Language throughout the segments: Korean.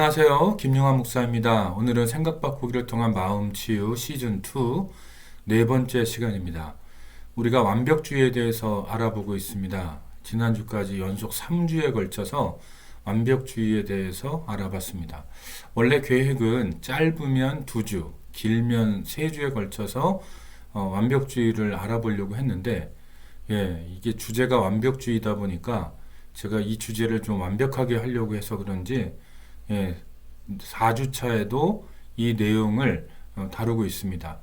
안녕하세요. 김용환 목사입니다. 오늘은 생각 바꾸기를 통한 마음 치유 시즌2 네 번째 시간입니다. 우리가 완벽주의에 대해서 알아보고 있습니다. 지난주까지 연속 3주에 걸쳐서 완벽주의에 대해서 알아봤습니다. 원래 계획은 짧으면 2주, 길면 3주에 걸쳐서 완벽주의를 알아보려고 했는데 이게 주제가 완벽주의다 보니까 제가 이 주제를 좀 완벽하게 하려고 해서 그런지 4주차에도 이 내용을 다루고 있습니다.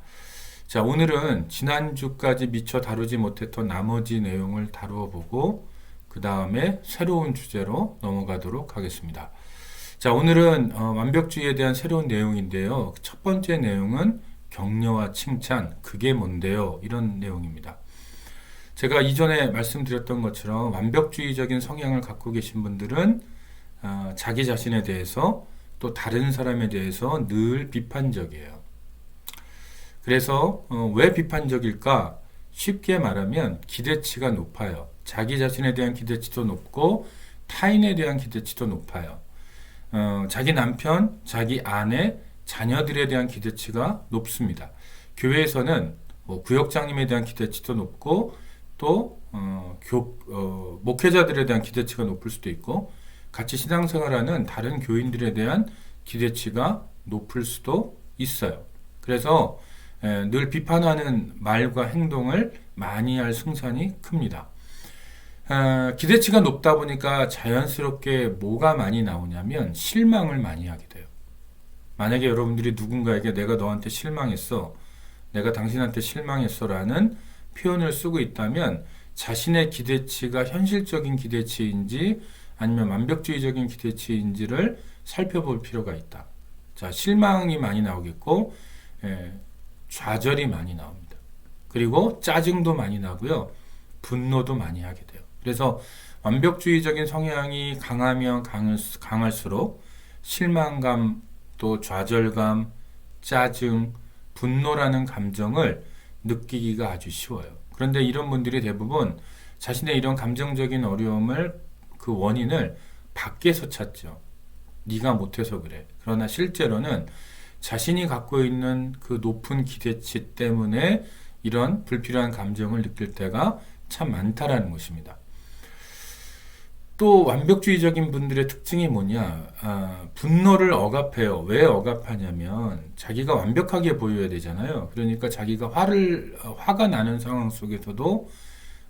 자, 오늘은 지난주까지 미처 다루지 못했던 나머지 내용을 다루어 보고 그 다음에 새로운 주제로 넘어가도록 하겠습니다. 자, 오늘은 완벽주의에 대한 새로운 내용인데요. 첫 번째 내용은 격려와 칭찬, 그게 뭔데요? 이런 내용입니다. 제가 이전에 말씀드렸던 것처럼 완벽주의적인 성향을 갖고 계신 분들은 자기 자신에 대해서 또 다른 사람에 대해서 늘 비판적이에요. 그래서 왜 비판적일까? 쉽게 말하면 기대치가 높아요. 자기 자신에 대한 기대치도 높고 타인에 대한 기대치도 높아요. 자기 남편, 자기 아내, 자녀들에 대한 기대치가 높습니다. 교회에서는 구역장님에 대한 기대치도 높고 또 목회자들에 대한 기대치가 높을 수도 있고 같이 신앙생활하는 다른 교인들에 대한 기대치가 높을 수도 있어요. 그래서 늘 비판하는 말과 행동을 많이 할 승산이 큽니다. 기대치가 높다 보니까 자연스럽게 뭐가 많이 나오냐면 실망을 많이 하게 돼요. 만약에 여러분들이 누군가에게 내가 너한테 실망했어, 내가 당신한테 실망했어 라는 표현을 쓰고 있다면 자신의 기대치가 현실적인 기대치인지 아니면 완벽주의적인 기대치인지를 살펴볼 필요가 있다. 자, 실망이 많이 나오겠고 좌절이 많이 나옵니다. 그리고 짜증도 많이 나고요. 분노도 많이 하게 돼요. 그래서 완벽주의적인 성향이 강하면 강할수록 실망감, 또 좌절감, 짜증, 분노라는 감정을 느끼기가 아주 쉬워요. 그런데 이런 분들이 대부분 자신의 이런 감정적인 어려움을 그 원인을 밖에서 찾죠. 네가 못해서 그래. 그러나 실제로는 자신이 갖고 있는 그 높은 기대치 때문에 이런 불필요한 감정을 느낄 때가 참 많다라는 것입니다. 또 완벽주의적인 분들의 특징이 뭐냐? 분노를 억압해요. 왜 억압하냐면 자기가 완벽하게 보여야 되잖아요. 그러니까 자기가 화가 나는 상황 속에서도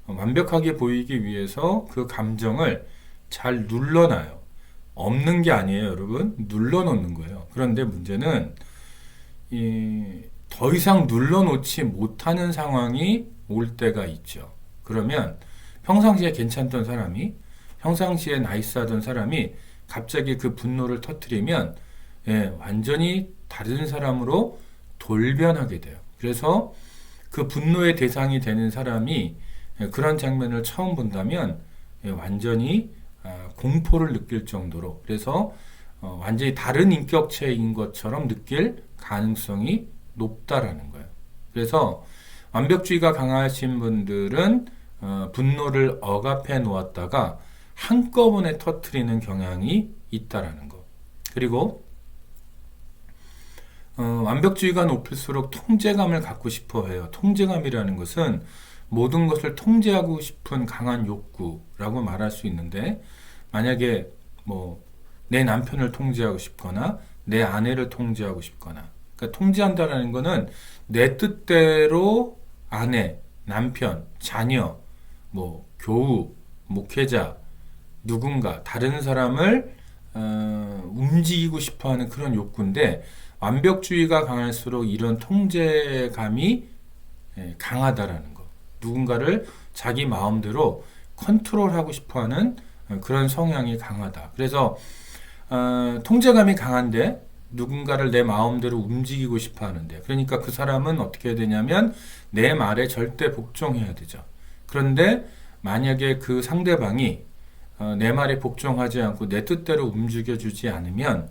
완벽하게 보이기 위해서 그 감정을 잘 눌러놔요. 없는 게 아니에요, 여러분. 눌러놓는 거예요. 그런데 문제는 더 이상 눌러놓지 못하는 상황이 올 때가 있죠. 그러면 평상시에 괜찮던 사람이, 평상시에 나이스하던 사람이 갑자기 그 분노를 터뜨리면 완전히 다른 사람으로 돌변하게 돼요. 그래서 그 분노의 대상이 되는 사람이 그런 장면을 처음 본다면 완전히 공포를 느낄 정도로, 그래서 완전히 다른 인격체인 것처럼 느낄 가능성이 높다라는 거예요. 그래서 완벽주의가 강하신 분들은 분노를 억압해 놓았다가 한꺼번에 터뜨리는 경향이 있다라는 거. 그리고 완벽주의가 높을수록 통제감을 갖고 싶어 해요. 통제감이라는 것은 모든 것을 통제하고 싶은 강한 욕구라고 말할 수 있는데, 만약에 내 남편을 통제하고 싶거나 내 아내를 통제하고 싶거나, 그러니까 통제한다라는 거는 내 뜻대로 아내, 남편, 자녀, 교우, 목회자, 누군가 다른 사람을 움직이고 싶어하는 그런 욕구인데, 완벽주의가 강할수록 이런 통제감이 강하다라는 거. 누군가를 자기 마음대로 컨트롤하고 싶어하는 그런 성향이 강하다. 그래서 통제감이 강한데 누군가를 내 마음대로 움직이고 싶어 하는데, 그러니까 그 사람은 어떻게 해야 되냐면 내 말에 절대 복종해야 되죠. 그런데 만약에 그 상대방이 내 말에 복종하지 않고 내 뜻대로 움직여주지 않으면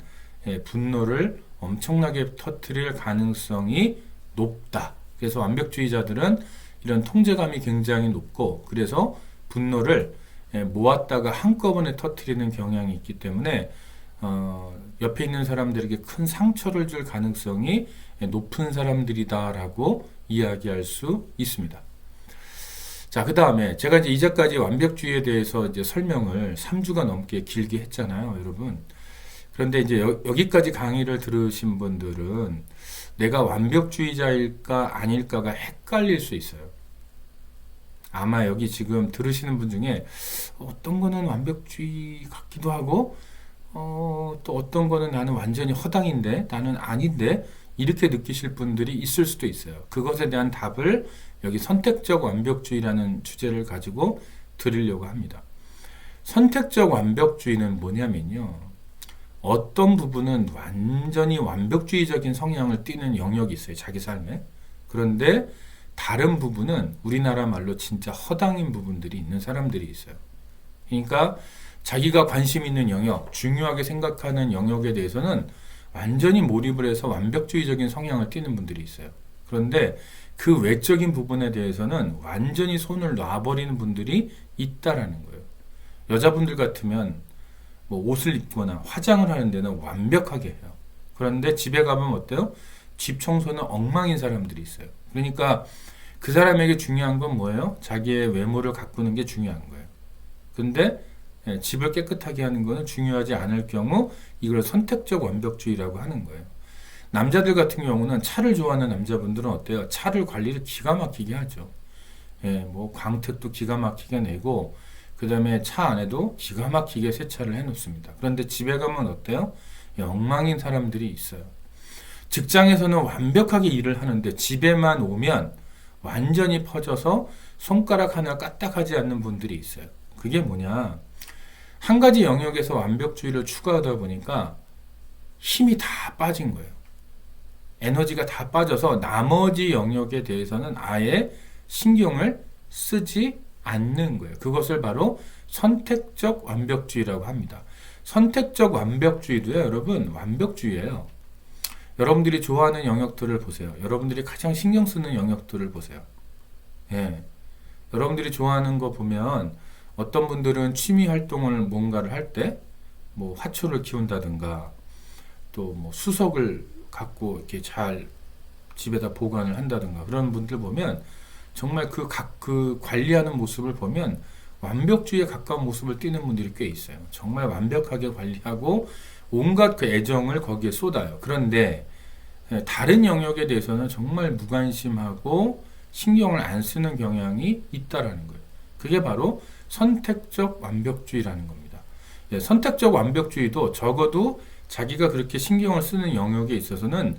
분노를 엄청나게 터뜨릴 가능성이 높다. 그래서 완벽주의자들은 이런 통제감이 굉장히 높고, 그래서 분노를 모았다가 한꺼번에 터뜨리는 경향이 있기 때문에 옆에 있는 사람들에게 큰 상처를 줄 가능성이 높은 사람들이다라고 이야기할 수 있습니다. 자, 그 다음에 제가 이제 이제까지 완벽주의에 대해서 이제 설명을 3주가 넘게 길게 했잖아요, 여러분. 그런데 이제 여기까지 강의를 들으신 분들은 내가 완벽주의자일까 아닐까가 헷갈릴 수 있어요. 아마 여기 지금 들으시는 분 중에 어떤 거는 완벽주의 같기도 하고 또 어떤 거는 나는 완전히 허당인데 나는 아닌데 이렇게 느끼실 분들이 있을 수도 있어요. 그것에 대한 답을 여기 선택적 완벽주의라는 주제를 가지고 드리려고 합니다. 선택적 완벽주의는 뭐냐면요. 어떤 부분은 완전히 완벽주의적인 성향을 띠는 영역이 있어요. 자기 삶에. 그런데 다른 부분은 우리나라 말로 진짜 허당인 부분들이 있는 사람들이 있어요. 그러니까 자기가 관심 있는 영역, 중요하게 생각하는 영역에 대해서는 완전히 몰입을 해서 완벽주의적인 성향을 띠는 분들이 있어요. 그런데 그 외적인 부분에 대해서는 완전히 손을 놔버리는 분들이 있다라는 거예요. 여자분들 같으면 뭐 옷을 입거나 화장을 하는 데는 완벽하게 해요. 그런데 집에 가면 어때요? 집 청소는 엉망인 사람들이 있어요. 그러니까 그 사람에게 중요한 건 뭐예요? 자기의 외모를 가꾸는 게 중요한 거예요. 근데 집을 깨끗하게 하는 거는 중요하지 않을 경우 이걸 선택적 완벽주의라고 하는 거예요. 남자들 같은 경우는 차를 좋아하는 남자분들은 어때요? 차를 관리를 기가 막히게 하죠. 뭐 광택도 기가 막히게 내고 그 다음에 차 안에도 기가 막히게 세차를 해놓습니다. 그런데 집에 가면 어때요? 엉망인 사람들이 있어요. 직장에서는 완벽하게 일을 하는데 집에만 오면 완전히 퍼져서 손가락 하나 까딱하지 않는 분들이 있어요. 그게 뭐냐? 한 가지 영역에서 완벽주의를 추구하다 보니까 힘이 다 빠진 거예요. 에너지가 다 빠져서 나머지 영역에 대해서는 아예 신경을 쓰지 않는 거예요. 그것을 바로 선택적 완벽주의라고 합니다. 선택적 완벽주의도요, 여러분, 완벽주의예요. 여러분들이 좋아하는 영역들을 보세요. 여러분들이 가장 신경 쓰는 영역들을 보세요. 여러분들이 좋아하는 거 보면 어떤 분들은 취미 활동을 뭔가를 할 때 뭐 화초를 키운다든가 또 뭐 수석을 갖고 이렇게 잘 집에다 보관을 한다든가 그런 분들 보면 정말 그 관리하는 모습을 보면 완벽주의에 가까운 모습을 띠는 분들이 꽤 있어요. 정말 완벽하게 관리하고 온갖 그 애정을 거기에 쏟아요. 그런데 다른 영역에 대해서는 정말 무관심하고 신경을 안 쓰는 경향이 있다라는 거예요. 그게 바로 선택적 완벽주의라는 겁니다. 선택적 완벽주의도 적어도 자기가 그렇게 신경을 쓰는 영역에 있어서는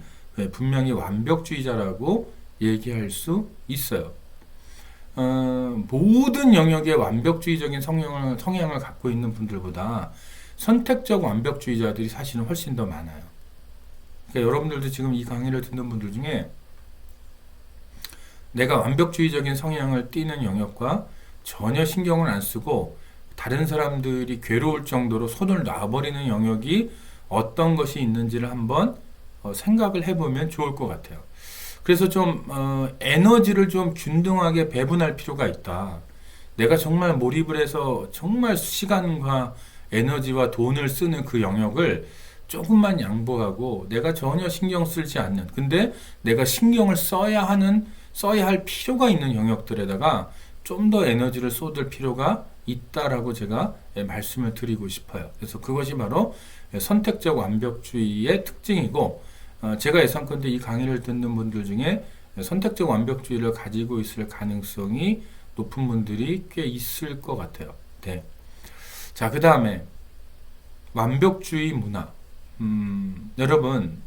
분명히 완벽주의자라고 얘기할 수 있어요. 모든 영역에 완벽주의적인 성향을 갖고 있는 분들보다 선택적 완벽주의자들이 사실은 훨씬 더 많아요. 그러니까 여러분들도 지금 이 강의를 듣는 분들 중에 내가 완벽주의적인 성향을 띠는 영역과 전혀 신경을 안 쓰고 다른 사람들이 괴로울 정도로 손을 놔버리는 영역이 어떤 것이 있는지를 한번 생각을 해보면 좋을 것 같아요. 그래서 좀 에너지를 좀 균등하게 배분할 필요가 있다. 내가 정말 몰입을 해서 정말 시간과 에너지와 돈을 쓰는 그 영역을 조금만 양보하고 내가 전혀 신경 쓰지 않는, 근데 내가 신경을 써야 할 필요가 있는 영역들에다가 좀 더 에너지를 쏟을 필요가 있다라고 제가 말씀을 드리고 싶어요. 그래서 그것이 바로 선택적 완벽주의의 특징이고, 제가 예상컨대 이 강의를 듣는 분들 중에 선택적 완벽주의를 가지고 있을 가능성이 높은 분들이 꽤 있을 것 같아요. 네. 자, 그 다음에 완벽주의 문화. 여러분,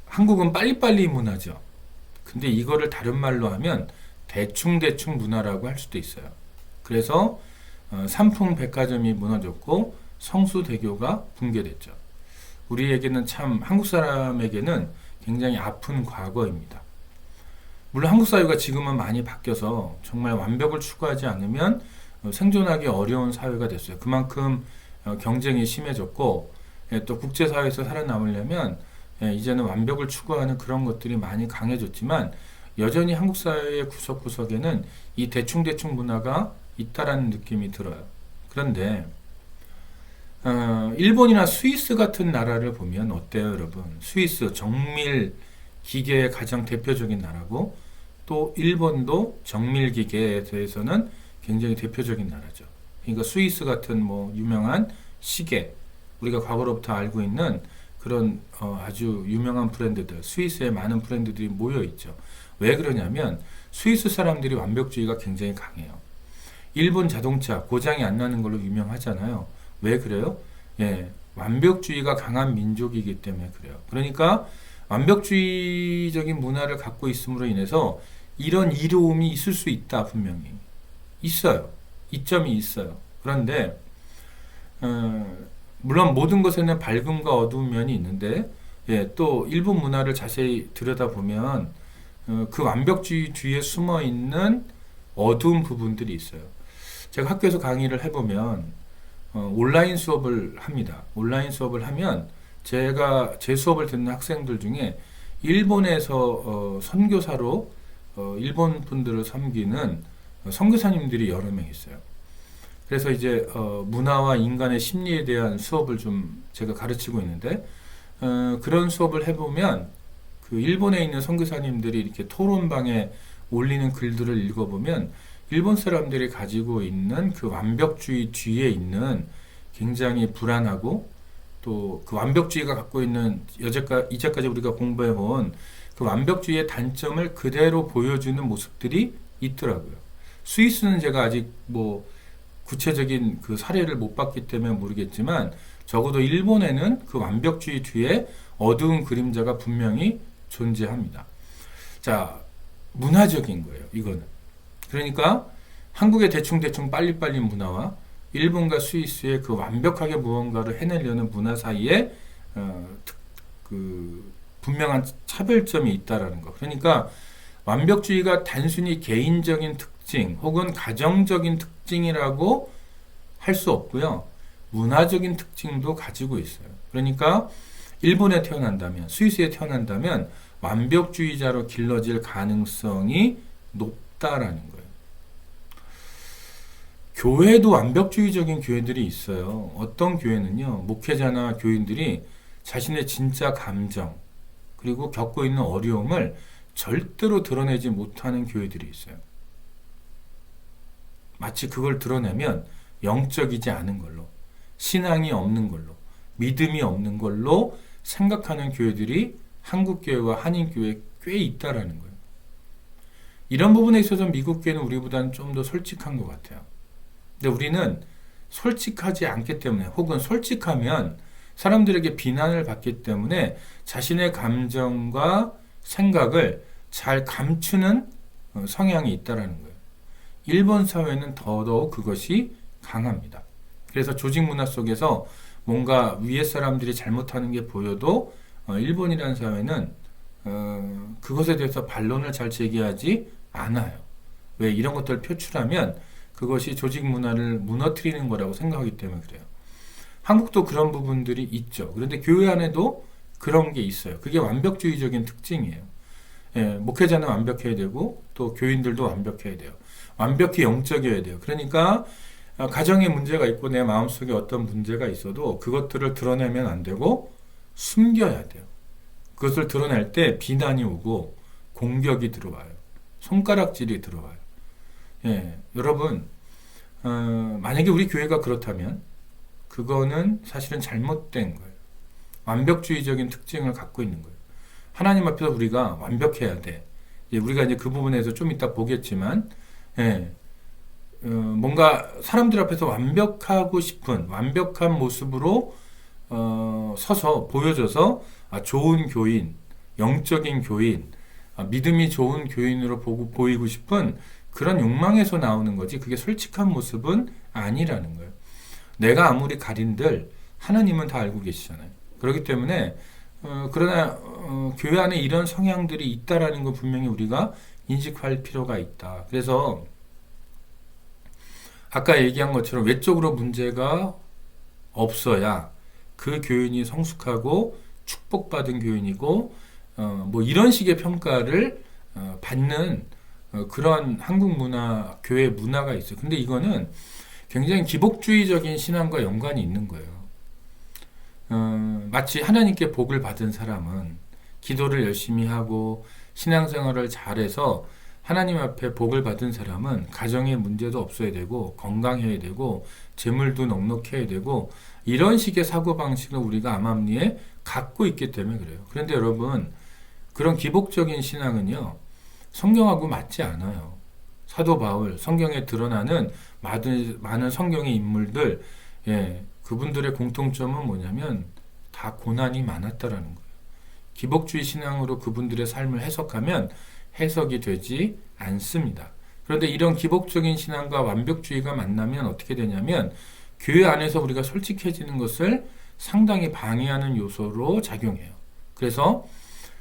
한국은 빨리빨리 문화죠. 근데 이거를 다른 말로 하면 대충대충 문화라고 할 수도 있어요. 그래서 삼풍백화점이 무너졌고 성수대교가 붕괴됐죠. 우리에게는 참, 한국 사람에게는 굉장히 아픈 과거입니다. 물론 한국 사회가 지금은 많이 바뀌어서 정말 완벽을 추구하지 않으면 생존하기 어려운 사회가 됐어요. 그만큼 경쟁이 심해졌고, 또 국제사회에서 살아남으려면 이제는 완벽을 추구하는 그런 것들이 많이 강해졌지만, 여전히 한국 사회의 구석구석에는 이 대충대충 문화가 있다라는 느낌이 들어요. 그런데 일본이나 스위스 같은 나라를 보면 어때요, 여러분? 스위스 정밀 기계의 가장 대표적인 나라고, 또 일본도 정밀 기계에 대해서는 굉장히 대표적인 나라죠. 그러니까 스위스 같은 뭐 유명한 시계, 우리가 과거로부터 알고 있는 그런 아주 유명한 브랜드들, 스위스에 많은 브랜드들이 모여 있죠. 왜 그러냐면 스위스 사람들이 완벽주의가 굉장히 강해요. 일본 자동차 고장이 안 나는 걸로 유명하잖아요. 왜 그래요? 예, 완벽주의가 강한 민족이기 때문에 그래요. 그러니까 완벽주의적인 문화를 갖고 있음으로 인해서 이런 이로움이 있을 수 있다, 분명히. 있어요. 이점이 있어요. 그런데, 물론 모든 것에는 밝음과 어두운 면이 있는데, 예, 또 일본 문화를 자세히 들여다보면, 그 완벽주의 뒤에 숨어 있는 어두운 부분들이 있어요. 제가 학교에서 강의를 해보면, 온라인 수업을 합니다. 온라인 수업을 하면, 제가 제 수업을 듣는 학생들 중에 일본에서 선교사로 일본 분들을 섬기는 선교사님들이 여러 명 있어요. 그래서 이제 문화와 인간의 심리에 대한 수업을 좀 제가 가르치고 있는데 그런 수업을 해보면 그 일본에 있는 선교사님들이 이렇게 토론방에 올리는 글들을 읽어보면 일본 사람들이 가지고 있는 그 완벽주의 뒤에 있는 굉장히 불안하고 또 그 완벽주의가 갖고 있는 이제까지 우리가 공부해온 그 완벽주의의 단점을 그대로 보여주는 모습들이 있더라고요. 스위스는 제가 아직 뭐 구체적인 그 사례를 못 봤기 때문에 모르겠지만 적어도 일본에는 그 완벽주의 뒤에 어두운 그림자가 분명히 존재합니다. 자, 문화적인 거예요, 이거는. 그러니까 한국의 대충대충 빨리빨리 문화와 일본과 스위스의 그 완벽하게 무언가를 해내려는 문화 사이에 그 분명한 차별점이 있다라는 거. 그러니까 완벽주의가 단순히 개인적인 특징 혹은 가정적인 특징이라고 할 수 없고요. 문화적인 특징도 가지고 있어요. 그러니까 일본에 태어난다면, 스위스에 태어난다면 완벽주의자로 길러질 가능성이 높다라는 거예요. 교회도 완벽주의적인 교회들이 있어요. 어떤 교회는요, 목회자나 교인들이 자신의 진짜 감정, 그리고 겪고 있는 어려움을 절대로 드러내지 못하는 교회들이 있어요. 마치 그걸 드러내면 영적이지 않은 걸로, 신앙이 없는 걸로, 믿음이 없는 걸로 생각하는 교회들이 한국교회와 한인교회에 꽤 있다라는 거예요. 이런 부분에 있어서 미국 교회는 우리보다는 좀 더 솔직한 것 같아요. 근데 우리는 솔직하지 않기 때문에 혹은 솔직하면 사람들에게 비난을 받기 때문에 자신의 감정과 생각을 잘 감추는 성향이 있다라는 거예요. 일본 사회는 더더욱 그것이 강합니다. 그래서 조직 문화 속에서 뭔가 위에 사람들이 잘못하는 게 보여도 일본이라는 사회는 그것에 대해서 반론을 잘 제기하지 않아요. 왜? 이런 것들을 표출하면 그것이 조직 문화를 무너뜨리는 거라고 생각하기 때문에 그래요. 한국도 그런 부분들이 있죠. 그런데 교회 안에도 그런 게 있어요. 그게 완벽주의적인 특징이에요. 예, 목회자는 완벽해야 되고 또 교인들도 완벽해야 돼요. 완벽히 영적이어야 돼요. 그러니까 가정에 문제가 있고 내 마음속에 어떤 문제가 있어도 그것들을 드러내면 안 되고 숨겨야 돼요. 그것을 드러낼 때 비난이 오고 공격이 들어와요. 손가락질이 들어와요. 예, 여러분, 만약에 우리 교회가 그렇다면 그거는 사실은 잘못된 거예요. 완벽주의적인 특징을 갖고 있는 거예요. 하나님 앞에서 우리가 완벽해야 돼. 우리가 이제 그 부분에서 좀 이따 보겠지만, 예, 뭔가 사람들 앞에서 완벽하고 싶은 완벽한 모습으로 서서 보여줘서 좋은 교인, 영적인 교인, 믿음이 좋은 교인으로 보이고 싶은 그런 욕망에서 나오는 거지 그게 솔직한 모습은 아니라는 거예요. 내가 아무리 가린들 하나님은 다 알고 계시잖아요. 그렇기 때문에 그러나 교회 안에 이런 성향들이 있다라는 거 분명히 우리가 인식할 필요가 있다. 그래서 아까 얘기한 것처럼 외적으로 문제가 없어야 그 교인이 성숙하고 축복받은 교인이고 뭐 이런 식의 평가를 받는 그런 한국 문화, 교회 문화가 있어요. 근데 이거는 굉장히 기복주의적인 신앙과 연관이 있는 거예요. 마치 하나님께 복을 받은 사람은 기도를 열심히 하고 신앙생활을 잘해서 하나님 앞에 복을 받은 사람은 가정에 문제도 없어야 되고 건강해야 되고 재물도 넉넉해야 되고 이런 식의 사고방식을 우리가 암암리에 갖고 있기 때문에 그래요. 그런데 여러분, 그런 기복적인 신앙은요, 성경하고 맞지 않아요. 사도 바울, 성경에 드러나는 많은 성경의 인물들, 그분들의 공통점은 뭐냐면 다 고난이 많았다라는 거예요. 기복주의 신앙으로 그분들의 삶을 해석하면 해석이 되지 않습니다. 그런데 이런 기복적인 신앙과 완벽주의가 만나면 어떻게 되냐면 교회 안에서 우리가 솔직해지는 것을 상당히 방해하는 요소로 작용해요. 그래서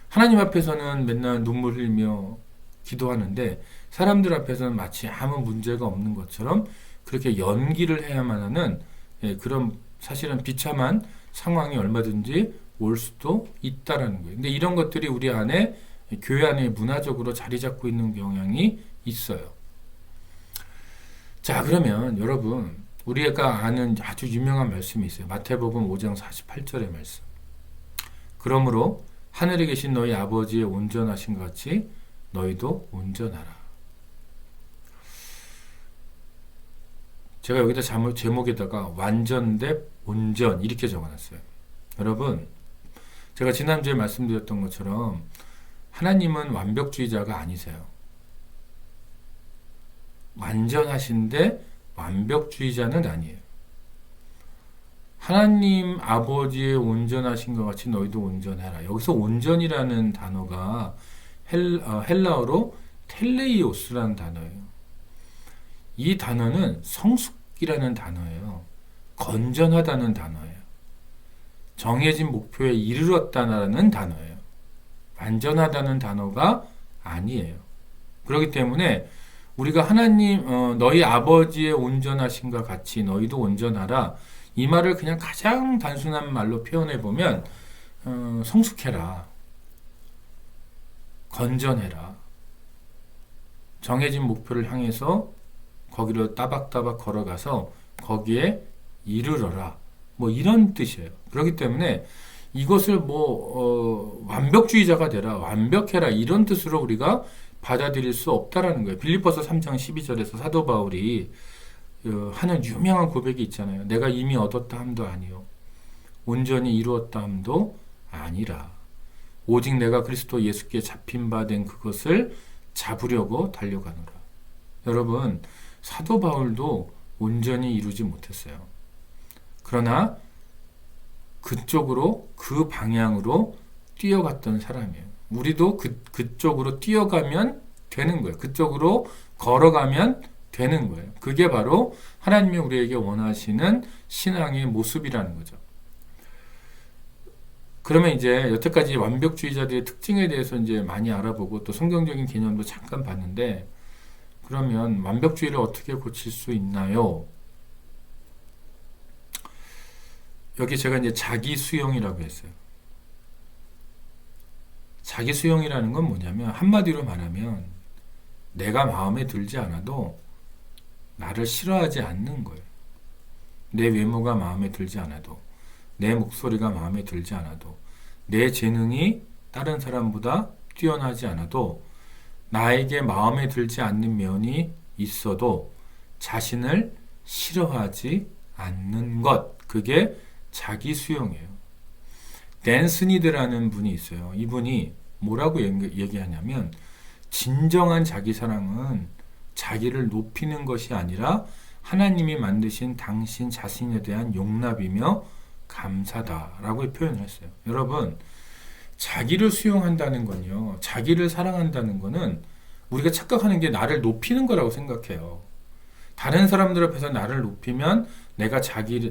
하나님 앞에서는 맨날 눈물 흘리며 기도하는데 사람들 앞에서는 마치 아무 문제가 없는 것처럼 그렇게 연기를 해야만 하는 그런 사실은 비참한 상황이 얼마든지 올 수도 있다라는 거예요. 근데 이런 것들이 우리 안에 교회 안에 문화적으로 자리 잡고 있는 경향이 있어요. 자, 그러면 여러분, 우리가 아는 아주 유명한 말씀이 있어요. 마태복음 5장 48절의 말씀. 그러므로 하늘에 계신 너희 아버지의 온전하신 것 같이 너희도 온전하라. 제가 여기다 제목에다가 완전 대 온전 이렇게 적어놨어요. 여러분, 제가 지난주에 말씀드렸던 것처럼 하나님은 완벽주의자가 아니세요. 완전하신데 완벽주의자는 아니에요. 하나님 아버지의 온전하신 것 같이 너희도 온전해라. 여기서 온전이라는 단어가 헬라어로 텔레이오스라는 단어예요. 이 단어는 성숙이라는 단어예요. 건전하다는 단어예요. 정해진 목표에 이르렀다는 단어예요. 완전하다는 단어가 아니에요. 그렇기 때문에 우리가 하나님 너희 아버지의 온전하심과 같이 너희도 온전하라, 이 말을 그냥 가장 단순한 말로 표현해 보면 성숙해라, 건전해라, 정해진 목표를 향해서 거기로 따박따박 걸어가서 거기에 이르러라, 뭐 이런 뜻이에요. 그렇기 때문에 이것을 완벽주의자가 되라, 완벽해라 이런 뜻으로 우리가 받아들일 수 없다라는 거예요. 빌립보서 3장 12절에서 사도 바울이 하는 유명한 고백이 있잖아요. 내가 이미 얻었다 함도 아니요 온전히 이루었다 함도 아니라 오직 내가 그리스도 예수께 잡힌 바 된 그것을 잡으려고 달려가노라. 여러분, 사도 바울도 온전히 이루지 못했어요. 그러나 그쪽으로, 그 방향으로 뛰어갔던 사람이에요. 우리도 그쪽으로 뛰어가면 되는 거예요. 그쪽으로 걸어가면 되는 거예요. 그게 바로 하나님이 우리에게 원하시는 신앙의 모습이라는 거죠. 그러면 이제 여태까지 완벽주의자들의 특징에 대해서 이제 많이 알아보고 또 성경적인 개념도 잠깐 봤는데, 그러면 완벽주의를 어떻게 고칠 수 있나요? 여기 제가 이제 자기 수용이라고 했어요. 자기 수용이라는 건 뭐냐면, 한마디로 말하면 내가 마음에 들지 않아도 나를 싫어하지 않는 거예요. 내 외모가 마음에 들지 않아도, 내 목소리가 마음에 들지 않아도, 내 재능이 다른 사람보다 뛰어나지 않아도, 나에게 마음에 들지 않는 면이 있어도 자신을 싫어하지 않는 것, 그게 자기 수용이에요. 댄 스니드라는 분이 있어요. 이분이 뭐라고 얘기하냐면, 진정한 자기 사랑은 자기를 높이는 것이 아니라 하나님이 만드신 당신 자신에 대한 용납이며 감사다라고 표현을 했어요. 여러분, 자기를 수용한다는 건요, 자기를 사랑한다는 거는 우리가 착각하는 게 나를 높이는 거라고 생각해요. 다른 사람들 앞에서 나를 높이면 내가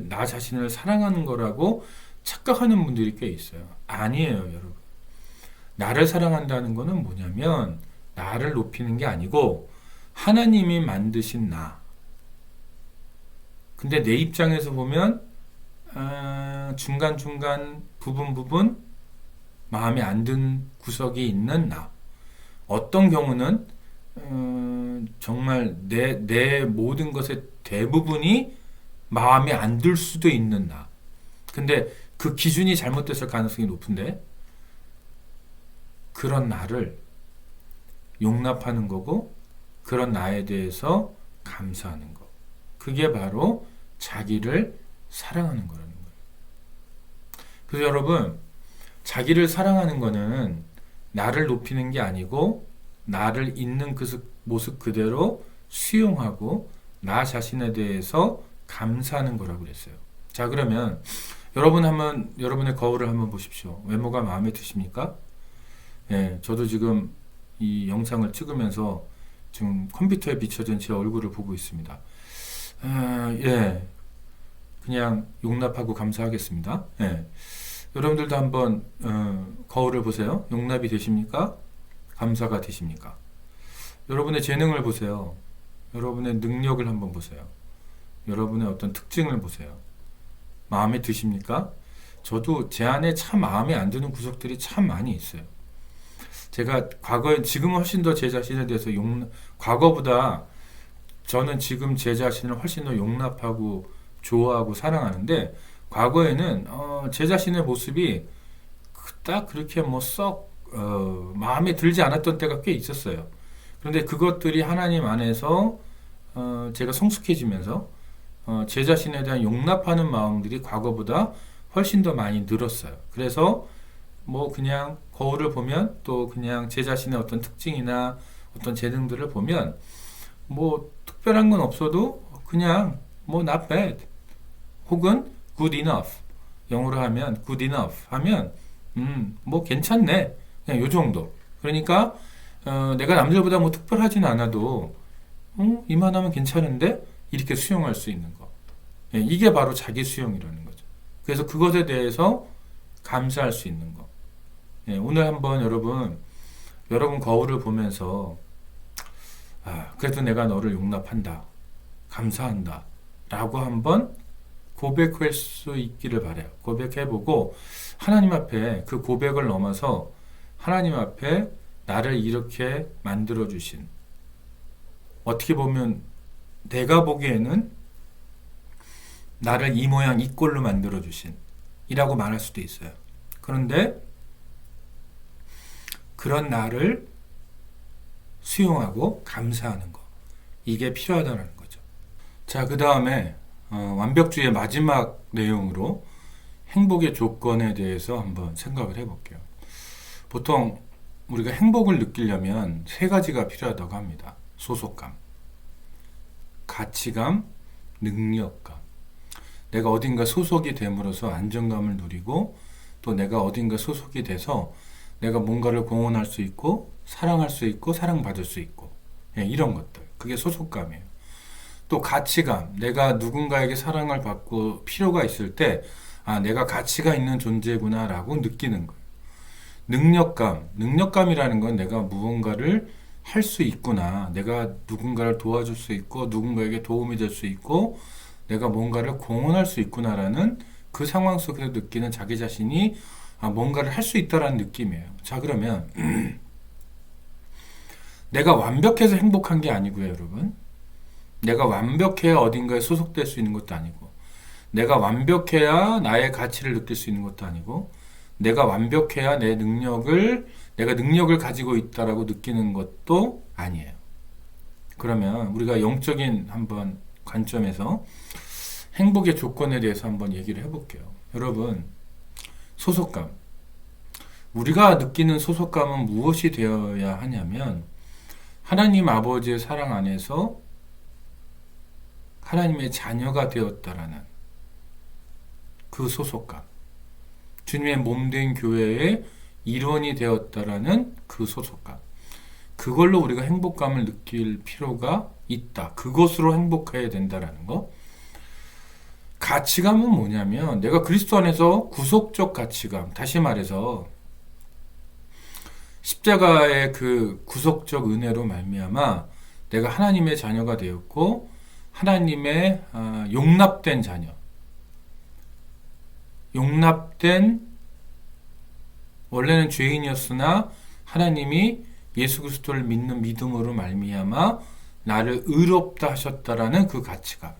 나 자신을 사랑하는 거라고 착각하는 분들이 꽤 있어요. 아니에요, 여러분. 나를 사랑한다는 거는 뭐냐면, 나를 높이는 게 아니고 하나님이 만드신 나. 근데 내 입장에서 보면 중간중간 부분 마음에 안 든 구석이 있는 나. 어떤 경우는 정말 내 모든 것의 대부분이 마음에 안 들 수도 있는 나. 근데 그 기준이 잘못됐을 가능성이 높은데 그런 나를 용납하는 거고 그런 나에 대해서 감사하는 거. 그게 바로 자기를 사랑하는 거라는 거예요. 그래서 여러분, 자기를 사랑하는 거는 나를 높이는 게 아니고 나를 있는 그 모습 그대로 수용하고 나 자신에 대해서 감사하는 거라고 그랬어요. 자, 그러면 여러분의 거울을 한번 보십시오. 외모가 마음에 드십니까? 예, 저도 지금 이 영상을 찍으면서 지금 컴퓨터에 비춰진 제 얼굴을 보고 있습니다. 예, 그냥 용납하고 감사하겠습니다. 예. 여러분들도 한번 거울을 보세요. 용납이 되십니까? 감사가 되십니까? 여러분의 재능을 보세요. 여러분의 능력을 한번 보세요. 여러분의 어떤 특징을 보세요. 마음에 드십니까? 저도 제 안에 참 마음에 안 드는 구석들이 참 많이 있어요. 제가 지금은 훨씬 더 제 자신에 대해서 과거보다 저는 지금 제 자신을 훨씬 더 용납하고 좋아하고 사랑하는데 과거에는 제 자신의 모습이 딱 그렇게 마음에 들지 않았던 때가 꽤 있었어요. 그런데 그것들이 하나님 안에서 제가 성숙해지면서 제 자신에 대한 용납하는 마음들이 과거보다 훨씬 더 많이 늘었어요. 그래서 그냥 거울을 보면 또 그냥 제 자신의 어떤 특징이나 어떤 재능들을 보면 특별한 건 없어도 그냥 not bad 혹은 good enough, 영어로 하면 good enough 하면 괜찮네, 그냥 요 정도. 그러니까 내가 남들보다 특별하진 않아도 이만하면 괜찮은데 이렇게 수용할 수 있는 거. 예, 이게 바로 자기 수용이라는 거죠. 그래서 그것에 대해서 감사할 수 있는 거. 예, 오늘 한번 여러분 거울을 보면서 그래도 내가 너를 용납한다, 감사한다 라고 한번 고백할 수 있기를 바라요. 고백해보고 하나님 앞에 그 고백을 넘어서 하나님 앞에 나를 이렇게 만들어주신, 어떻게 보면 내가 보기에는 나를 이 모양 이 꼴로 만들어주신 이라고 말할 수도 있어요. 그런데 그런 나를 수용하고 감사하는 거, 이게 필요하다는 거죠. 자, 그 다음에 완벽주의의 마지막 내용으로 행복의 조건에 대해서 한번 생각을 해볼게요. 보통 우리가 행복을 느끼려면 세 가지가 필요하다고 합니다. 소속감, 가치감, 능력감. 내가 어딘가 소속이 됨으로써 안정감을 누리고 또 내가 어딘가 소속이 돼서 내가 뭔가를 공헌할 수 있고 사랑할 수 있고 사랑받을 수 있고, 이런 것들, 그게 소속감이에요. 또 가치감, 내가 누군가에게 사랑을 받고 필요가 있을 때 내가 가치가 있는 존재구나 라고 느끼는 거예요. 능력감이라는 건 내가 무언가를 할 수 있구나, 내가 누군가를 도와줄 수 있고 누군가에게 도움이 될 수 있고 내가 뭔가를 공헌할 수 있구나라는 그 상황 속에서 느끼는 자기 자신이 뭔가를 할 수 있다라는 느낌이에요. 자, 그러면 내가 완벽해서 행복한 게 아니고요, 여러분. 내가 완벽해야 어딘가에 소속될 수 있는 것도 아니고, 내가 완벽해야 나의 가치를 느낄 수 있는 것도 아니고, 내가 완벽해야 내가 능력을 가지고 있다라고 느끼는 것도 아니에요. 그러면 우리가 영적인 한번 관점에서 행복의 조건에 대해서 한번 얘기를 해볼게요. 여러분, 소속감. 우리가 느끼는 소속감은 무엇이 되어야 하냐면 하나님 아버지의 사랑 안에서 하나님의 자녀가 되었다라는 그 소속감, 주님의 몸된 교회의 일원이 되었다라는 그 소속감, 그걸로 우리가 행복감을 느낄 필요가 있다. 그것으로 행복해야 된다라는 거. 가치감은 뭐냐면 내가 그리스도 안에서 구속적 가치감, 다시 말해서 십자가의 그 구속적 은혜로 말미암아 내가 하나님의 자녀가 되었고 하나님의 용납된 자녀, 용납된, 원래는 죄인이었으나 하나님이 예수 그리스도를 믿는 믿음으로 말미암아 나를 의롭다 하셨다라는 그 가치감.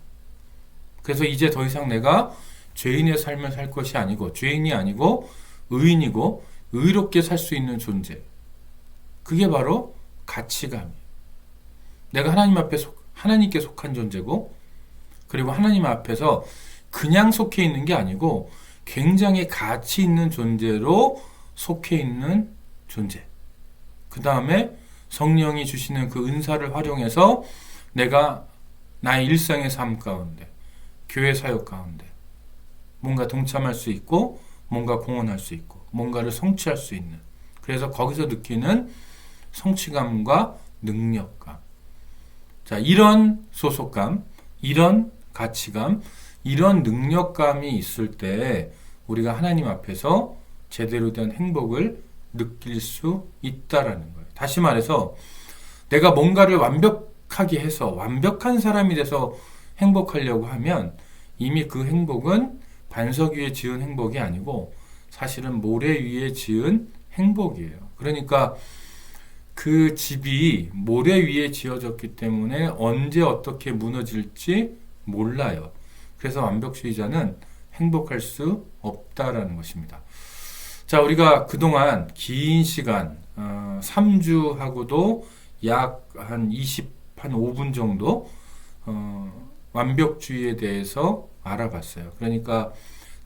그래서 이제 더 이상 내가 죄인의 삶을 살 것이 아니고, 죄인이 아니고 의인이고 의롭게 살 수 있는 존재. 그게 바로 가치감이에요. 내가 하나님께 속한 존재고, 그리고 하나님 앞에서 그냥 속해 있는 게 아니고 굉장히 가치 있는 존재로 속해 있는 존재. 그 다음에 성령이 주시는 그 은사를 활용해서 내가 나의 일상의 삶 가운데, 교회 사역 가운데 뭔가 동참할 수 있고, 뭔가 공헌할 수 있고, 뭔가를 성취할 수 있는, 그래서 거기서 느끼는 성취감과 능력감. 자, 이런 소속감, 이런 가치감, 이런 능력감이 있을 때 우리가 하나님 앞에서 제대로 된 행복을 느낄 수 있다라는 거예요. 다시 말해서 내가 뭔가를 완벽하게 해서 완벽한 사람이 돼서 행복하려고 하면 이미 그 행복은 반석 위에 지은 행복이 아니고 사실은 모래 위에 지은 행복이에요. 그러니까 그 집이 모래 위에 지어졌기 때문에 언제 어떻게 무너질지 몰라요. 그래서 완벽주의자는 행복할 수 없다라는 것입니다. 자, 우리가 그동안 긴 시간 3주하고도 약 한 5분 정도 완벽주의에 대해서 알아봤어요. 그러니까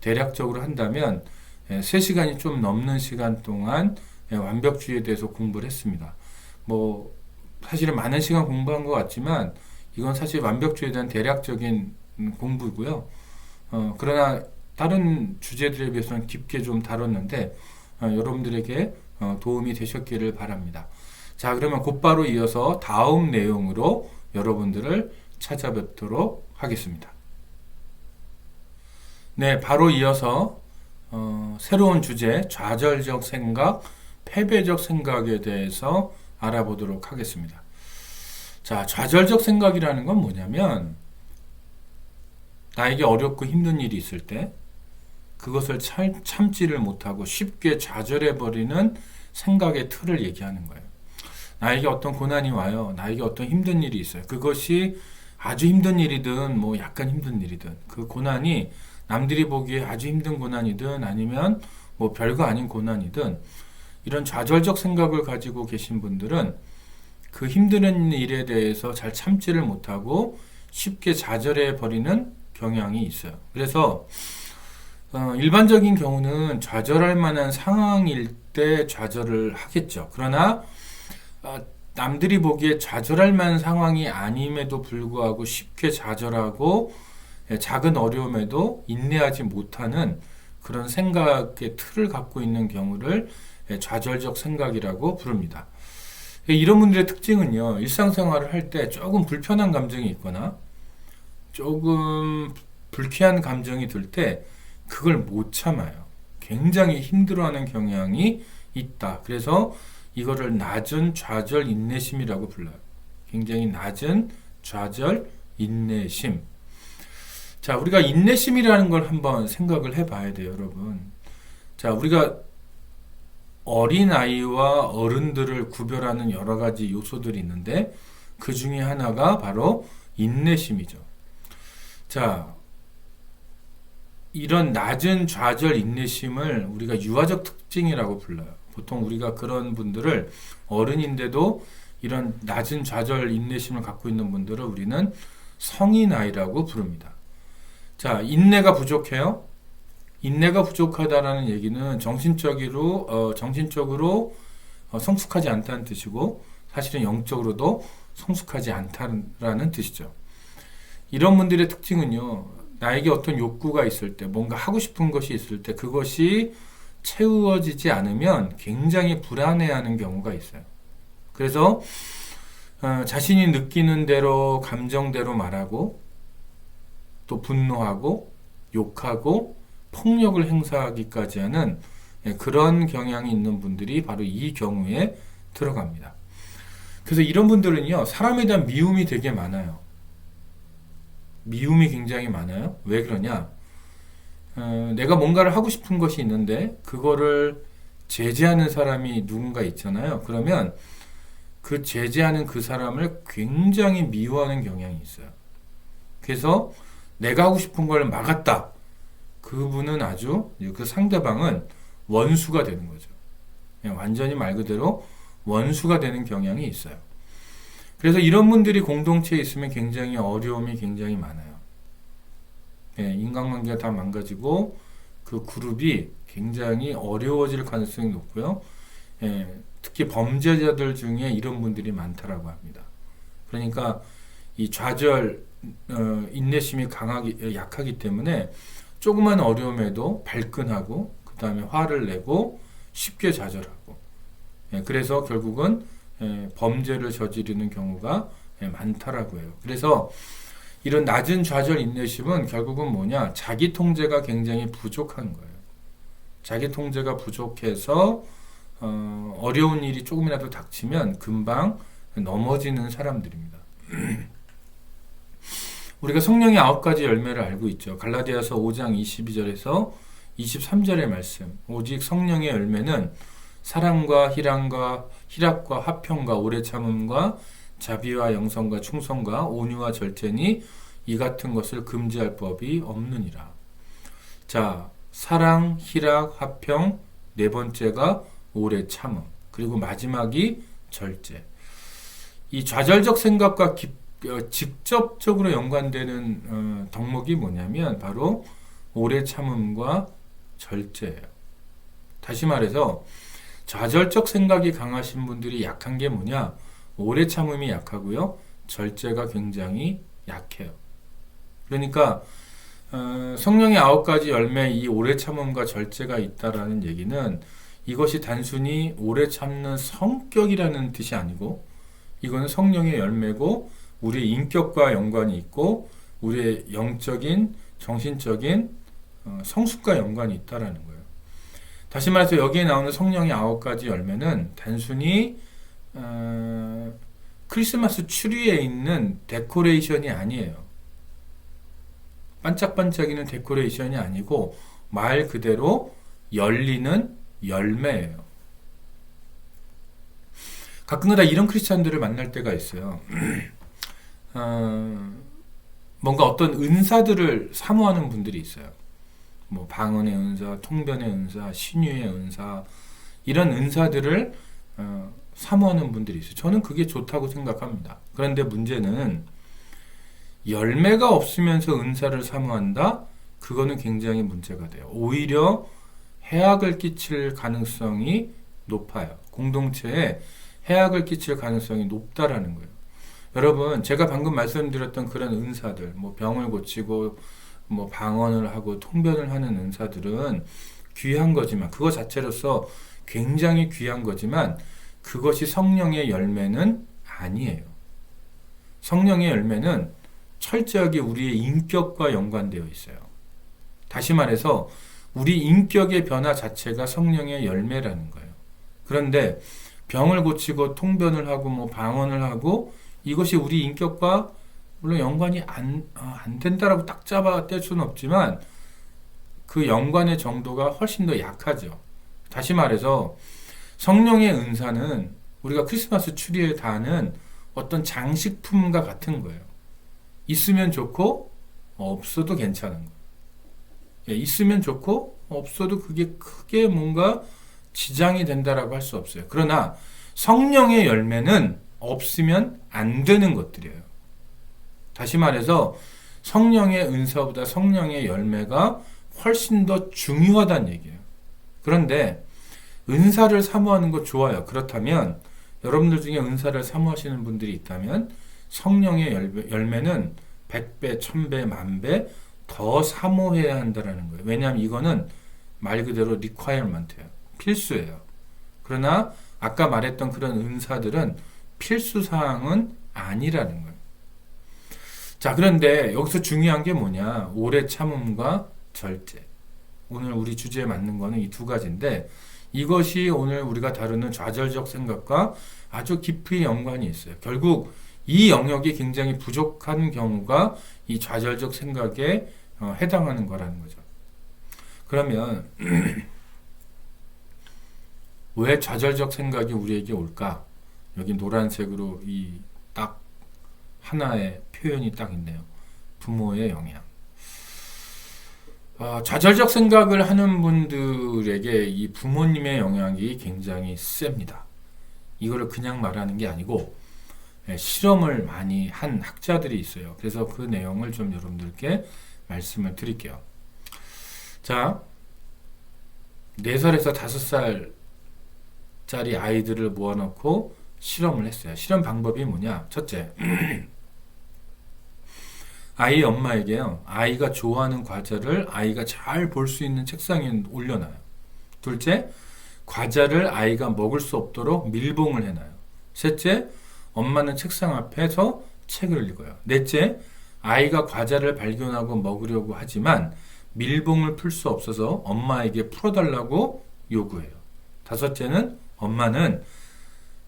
대략적으로 한다면 3시간이 좀 넘는 시간 동안 완벽주의에 대해서 공부를 했습니다. 뭐 사실은 많은 시간 공부한 것 같지만 이건 사실 완벽주의에 대한 대략적인 공부고요. 그러나 다른 주제들에 비해서는 깊게 좀 다뤘는데 여러분들에게 도움이 되셨기를 바랍니다. 자, 그러면 곧바로 이어서 다음 내용으로 여러분들을 찾아뵙도록 하겠습니다. 네, 바로 이어서 새로운 주제, 좌절적 생각, 패배적 생각에 대해서 알아보도록 하겠습니다. 자, 좌절적 생각이라는 건 뭐냐면 나에게 어렵고 힘든 일이 있을 때 그것을 참지를 못하고 쉽게 좌절해버리는 생각의 틀을 얘기하는 거예요. 나에게 어떤 고난이 와요. 나에게 어떤 힘든 일이 있어요. 그것이 아주 힘든 일이든 뭐 약간 힘든 일이든 그 고난이 남들이 보기에 아주 힘든 고난이든 아니면 뭐 별거 아닌 고난이든 이런 좌절적 생각을 가지고 계신 분들은 그 힘든 일에 대해서 잘 참지를 못하고 쉽게 좌절해 버리는 경향이 있어요. 그래서 일반적인 경우는 좌절할 만한 상황일 때 좌절을 하겠죠. 그러나 남들이 보기에 좌절할 만한 상황이 아님에도 불구하고 쉽게 좌절하고 작은 어려움에도 인내하지 못하는 그런 생각의 틀을 갖고 있는 경우를 좌절적 생각이라고 부릅니다. 이런 분들의 특징은요, 일상생활을 할 때 조금 불편한 감정이 있거나 조금 불쾌한 감정이 들 때 그걸 못 참아요. 굉장히 힘들어하는 경향이 있다. 그래서 이거를 낮은 좌절 인내심이라고 불러요. 굉장히 낮은 좌절 인내심. 자, 우리가 인내심이라는 걸 한번 생각을 해봐야 돼요, 여러분. 자, 우리가 어린아이와 어른들을 구별하는 여러 가지 요소들이 있는데 그 중에 하나가 바로 인내심이죠. 자, 이런 낮은 좌절 인내심을 우리가 유아적 특징이라고 불러요. 보통 우리가 그런 분들을 어른인데도 이런 낮은 좌절 인내심을 갖고 있는 분들을 우리는 성인아이라고 부릅니다. 자, 인내가 부족해요? 인내가 부족하다라는 얘기는 정신적으로 성숙하지 않다는 뜻이고 사실은 영적으로도 성숙하지 않다라는 뜻이죠. 이런 분들의 특징은요, 나에게 어떤 욕구가 있을 때, 뭔가 하고 싶은 것이 있을 때 그것이 채워지지 않으면 굉장히 불안해하는 경우가 있어요. 그래서 자신이 느끼는 대로 감정대로 말하고 또 분노하고 욕하고 폭력을 행사하기까지 하는 그런 경향이 있는 분들이 바로 이 경우에 들어갑니다. 그래서 이런 분들은요, 사람에 대한 미움이 되게 많아요. 미움이 굉장히 많아요. 왜 그러냐? 내가 뭔가를 하고 싶은 것이 있는데 그거를 제재하는 사람이 누군가 있잖아요. 그러면 그 제재하는 그 사람을 굉장히 미워하는 경향이 있어요. 그래서 내가 하고 싶은 걸 막았다. 그분은 아주 그 상대방은 원수가 되는 거죠. 완전히 말 그대로 원수가 되는 경향이 있어요. 그래서 이런 분들이 공동체에 있으면 굉장히 어려움이 굉장히 많아요. 인간관계가 다 망가지고 그 그룹이 굉장히 어려워질 가능성이 높고요. 특히 범죄자들 중에 이런 분들이 많다라고 합니다. 그러니까 이 좌절, 인내심이 약하기 때문에 조그만 어려움에도 발끈하고 그 다음에 화를 내고 쉽게 좌절하고 그래서 결국은 범죄를 저지르는 경우가 많다라고 해요. 그래서 이런 낮은 좌절 인내심은 결국은 뭐냐? 자기 통제가 굉장히 부족한 거예요. 자기 통제가 부족해서 어려운 일이 조금이라도 닥치면 금방 넘어지는 사람들입니다. 우리가 성령의 9가지 열매를 알고 있죠. 갈라디아서 5장 22절에서 23절의 말씀. 오직 성령의 열매는 사랑과 희락과 화평과 오래 참음과 자비와 영성과 충성과 온유와 절제니 이 같은 것을 금지할 법이 없느니라. 자, 사랑, 희락, 화평, 네 번째가 오래 참음, 그리고 마지막이 절제. 이 좌절적 생각과 직접적으로 연관되는 덕목이 뭐냐면 바로 오래 참음과 절제예요. 다시 말해서 좌절적 생각이 강하신 분들이 약한 게 뭐냐? 오래 참음이 약하고요. 절제가 굉장히 약해요. 그러니까 성령의 9가지 열매 이 오래 참음과 절제가 있다라는 얘기는 이것이 단순히 오래 참는 성격이라는 뜻이 아니고 이거는 성령의 열매고 우리의 인격과 연관이 있고 우리의 영적인 정신적인 성숙과 연관이 있다라는 거예요. 다시 말해서 여기에 나오는 성령의 9가지 열매는 단순히 크리스마스 추리에 있는 데코레이션이 아니에요. 반짝반짝이는 데코레이션이 아니고 말 그대로 열리는 열매예요. 가끔가다 이런 크리스찬들을 만날 때가 있어요. 뭔가 어떤 은사들을 사모하는 분들이 있어요. 뭐 방언의 은사, 통변의 은사, 신유의 은사 이런 은사들을 사모하는 분들이 있어요. 저는 그게 좋다고 생각합니다. 그런데 문제는 열매가 없으면서 은사를 사모한다? 그거는 굉장히 문제가 돼요. 오히려 해악을 끼칠 가능성이 높아요. 공동체에 해악을 끼칠 가능성이 높다라는 거예요. 여러분, 제가 방금 말씀드렸던 그런 은사들, 뭐 병을 고치고 뭐 방언을 하고 통변을 하는 은사들은 귀한 거지만 그거 자체로서 굉장히 귀한 거지만 그것이 성령의 열매는 아니에요. 성령의 열매는 철저하게 우리의 인격과 연관되어 있어요. 다시 말해서 우리 인격의 변화 자체가 성령의 열매라는 거예요. 그런데 병을 고치고 통변을 하고 뭐 방언을 하고 이것이 우리 인격과 물론 연관이 안 된다라고 딱 잡아 뗄 수는 없지만 그 연관의 정도가 훨씬 더 약하죠. 다시 말해서 성령의 은사는 우리가 크리스마스 추리에 다하는 어떤 장식품과 같은 거예요. 있으면 좋고 없어도 괜찮은 거예요. 있으면 좋고 없어도 그게 크게 뭔가 지장이 된다라고 할 수 없어요. 그러나 성령의 열매는 없으면 안 되는 것들이에요. 다시 말해서 성령의 은사보다 성령의 열매가 훨씬 더 중요하다는 얘기예요. 그런데 은사를 사모하는 거 좋아요. 그렇다면 여러분들 중에 은사를 사모하시는 분들이 있다면 성령의 열매는 100배, 1000배, 만배 더 사모해야 한다는 거예요. 왜냐하면 이거는 말 그대로 requirement예요. 필수예요. 그러나 아까 말했던 그런 은사들은 필수사항은 아니라는 거예요. 자, 그런데 여기서 중요한 게 뭐냐? 오래 참음과 절제. 오늘 우리 주제에 맞는 거는 이 두 가지인데 이것이 오늘 우리가 다루는 좌절적 생각과 아주 깊이 연관이 있어요. 결국 이 영역이 굉장히 부족한 경우가 이 좌절적 생각에 해당하는 거라는 거죠. 그러면 왜 좌절적 생각이 우리에게 올까? 여기 노란색으로 이 딱 하나의 표현이 딱 있네요. 부모의 영향. 좌절적 생각을 하는 분들에게 이 부모님의 영향이 굉장히 셉니다. 이거를 그냥 말하는 게 아니고 실험을 많이 한 학자들이 있어요. 그래서 그 내용을 좀 여러분들께 말씀을 드릴게요. 자, 4살에서 5살짜리 아이들을 모아놓고 실험을 했어요. 실험 방법이 뭐냐? 첫째, 아이 엄마에게요, 아이가 좋아하는 과자를 아이가 잘 볼 수 있는 책상에 올려놔요. 둘째, 과자를 아이가 먹을 수 없도록 밀봉을 해놔요. 셋째, 엄마는 책상 앞에서 책을 읽어요. 넷째, 아이가 과자를 발견하고 먹으려고 하지만 밀봉을 풀 수 없어서 엄마에게 풀어달라고 요구해요. 다섯째는 엄마는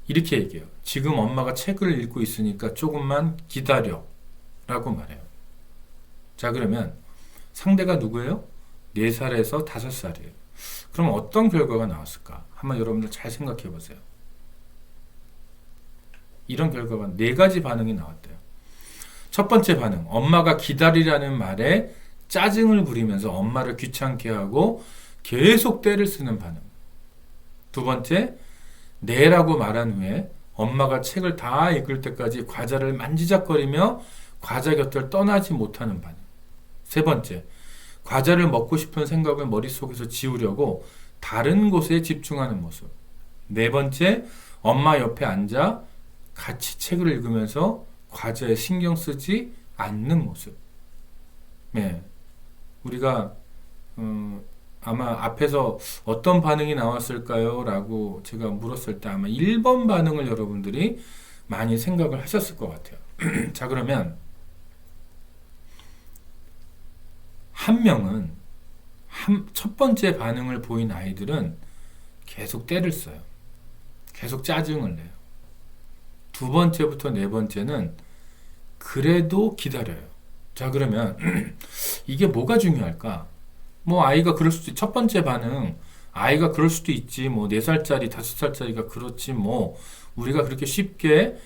이렇게 얘기해요. 지금 엄마가 책을 읽고 있으니까 조금만 기다려 라고 말해요. 자, 그러면 상대가 누구예요? 4살에서 5살이에요. 그럼 어떤 결과가 나왔을까? 한번 여러분들 잘 생각해 보세요. 이런 결과가 4가지 반응이 나왔대요. 첫 번째 반응, 엄마가 기다리라는 말에 짜증을 부리면서 엄마를 귀찮게 하고 계속 떼를 쓰는 반응. 두 번째, 네라고 말한 후에 엄마가 책을 다 읽을 때까지 과자를 만지작거리며 과자 곁을 떠나지 못하는 반응. 세 번째, 과자를 먹고 싶은 생각을 머릿속에서 지우려고 다른 곳에 집중하는 모습. 네 번째, 엄마 옆에 앉아 같이 책을 읽으면서 과자에 신경 쓰지 않는 모습. 네. 우리가 아마 앞에서 어떤 반응이 나왔을까요? 라고 제가 물었을 때 아마 1번 반응을 여러분들이 많이 생각을 하셨을 것 같아요. 자, 그러면 한 명은 첫 번째 반응을 보인 아이들은 계속 떼를 써요. 계속 짜증을 내요. 두 번째부터 네 번째는 그래도 기다려요. 자, 그러면 이게 뭐가 중요할까? 뭐 아이가 그럴 수도 첫 번째 반응 아이가 그럴 수도 있지. 뭐 4살짜리 5살짜리가 그렇지. 뭐 우리가 그렇게 쉽게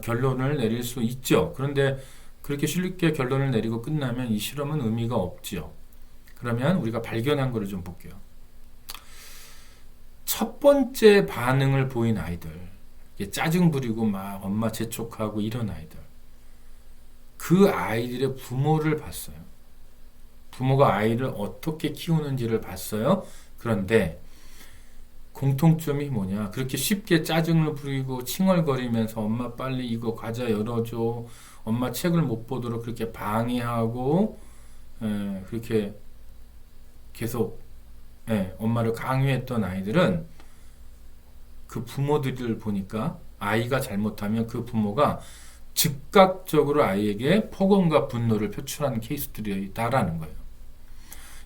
결론을 내릴 수 있죠. 그런데 그렇게 쉽게 결론을 내리고 끝나면 이 실험은 의미가 없지요. 그러면 우리가 발견한 거를 좀 볼게요. 첫 번째 반응을 보인 아이들, 짜증 부리고 막 엄마 재촉하고 이런 아이들, 그 아이들의 부모를 봤어요. 부모가 아이를 어떻게 키우는지를 봤어요. 그런데 공통점이 뭐냐? 그렇게 쉽게 짜증을 부리고 칭얼거리면서 엄마 빨리 이거 과자 열어줘. 엄마 책을 못 보도록 그렇게 방해하고 그렇게 계속 엄마를 강요했던 아이들은 그 부모들을 보니까 아이가 잘못하면 그 부모가 즉각적으로 아이에게 폭언과 분노를 표출하는 케이스들이다라는 거예요.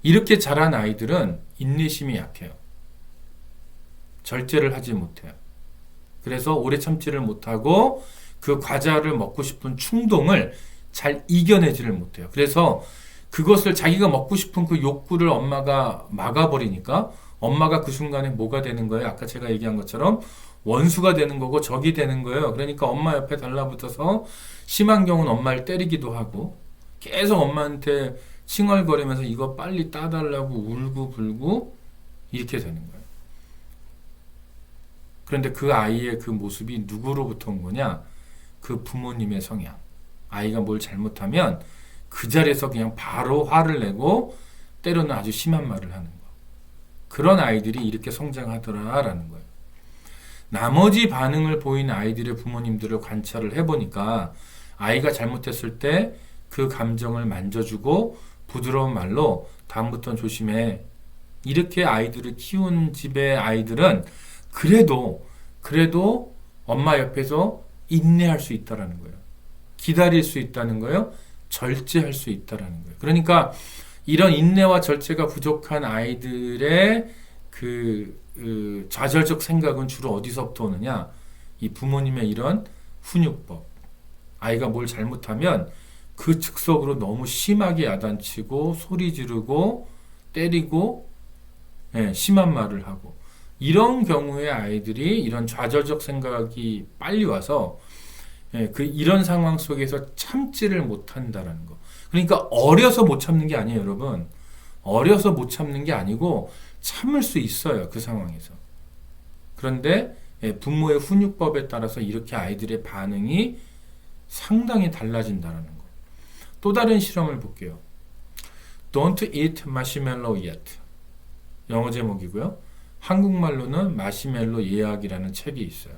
이렇게 자란 아이들은 인내심이 약해요. 절제를 하지 못해요. 그래서 오래 참지를 못하고 그 과자를 먹고 싶은 충동을 잘 이겨내지를 못해요. 그래서 그것을 자기가 먹고 싶은 그 욕구를 엄마가 막아버리니까 엄마가 그 순간에 뭐가 되는 거예요? 아까 제가 얘기한 것처럼 원수가 되는 거고 적이 되는 거예요. 그러니까 엄마 옆에 달라붙어서 심한 경우는 엄마를 때리기도 하고 계속 엄마한테 칭얼거리면서 이거 빨리 따달라고 울고 불고 이렇게 되는 거예요. 그런데 그 아이의 그 모습이 누구로부터 온 거냐? 그 부모님의 성향. 아이가 뭘 잘못하면 그 자리에서 그냥 바로 화를 내고 때로는 아주 심한 말을 하는 거. 그런 아이들이 이렇게 성장하더라라는 거예요. 나머지 반응을 보이는 아이들의 부모님들을 관찰을 해보니까 아이가 잘못했을 때 그 감정을 만져주고 부드러운 말로 다음부터는 조심해. 이렇게 아이들을 키운 집의 아이들은 그래도 엄마 옆에서 인내할 수 있다라는 거예요. 기다릴 수 있다는 거예요. 절제할 수 있다라는 거예요. 그러니까 이런 인내와 절제가 부족한 아이들의 그 좌절적 생각은 주로 어디서부터 오느냐? 이 부모님의 이런 훈육법. 아이가 뭘 잘못하면 그 즉석으로 너무 심하게 야단치고 소리 지르고 때리고 심한 말을 하고 이런 경우에 아이들이 이런 좌절적 생각이 빨리 와서 이런 상황 속에서 참지를 못한다라는 거. 그러니까 어려서 못 참는 게 아니에요, 여러분. 어려서 못 참는 게 아니고 참을 수 있어요. 그 상황에서. 그런데 부모의 훈육법에 따라서 이렇게 아이들의 반응이 상당히 달라진다는 거. 또 다른 실험을 볼게요. Don't eat marshmallow yet. 영어 제목이고요. 한국말로는 마시멜로 예약이라는 책이 있어요.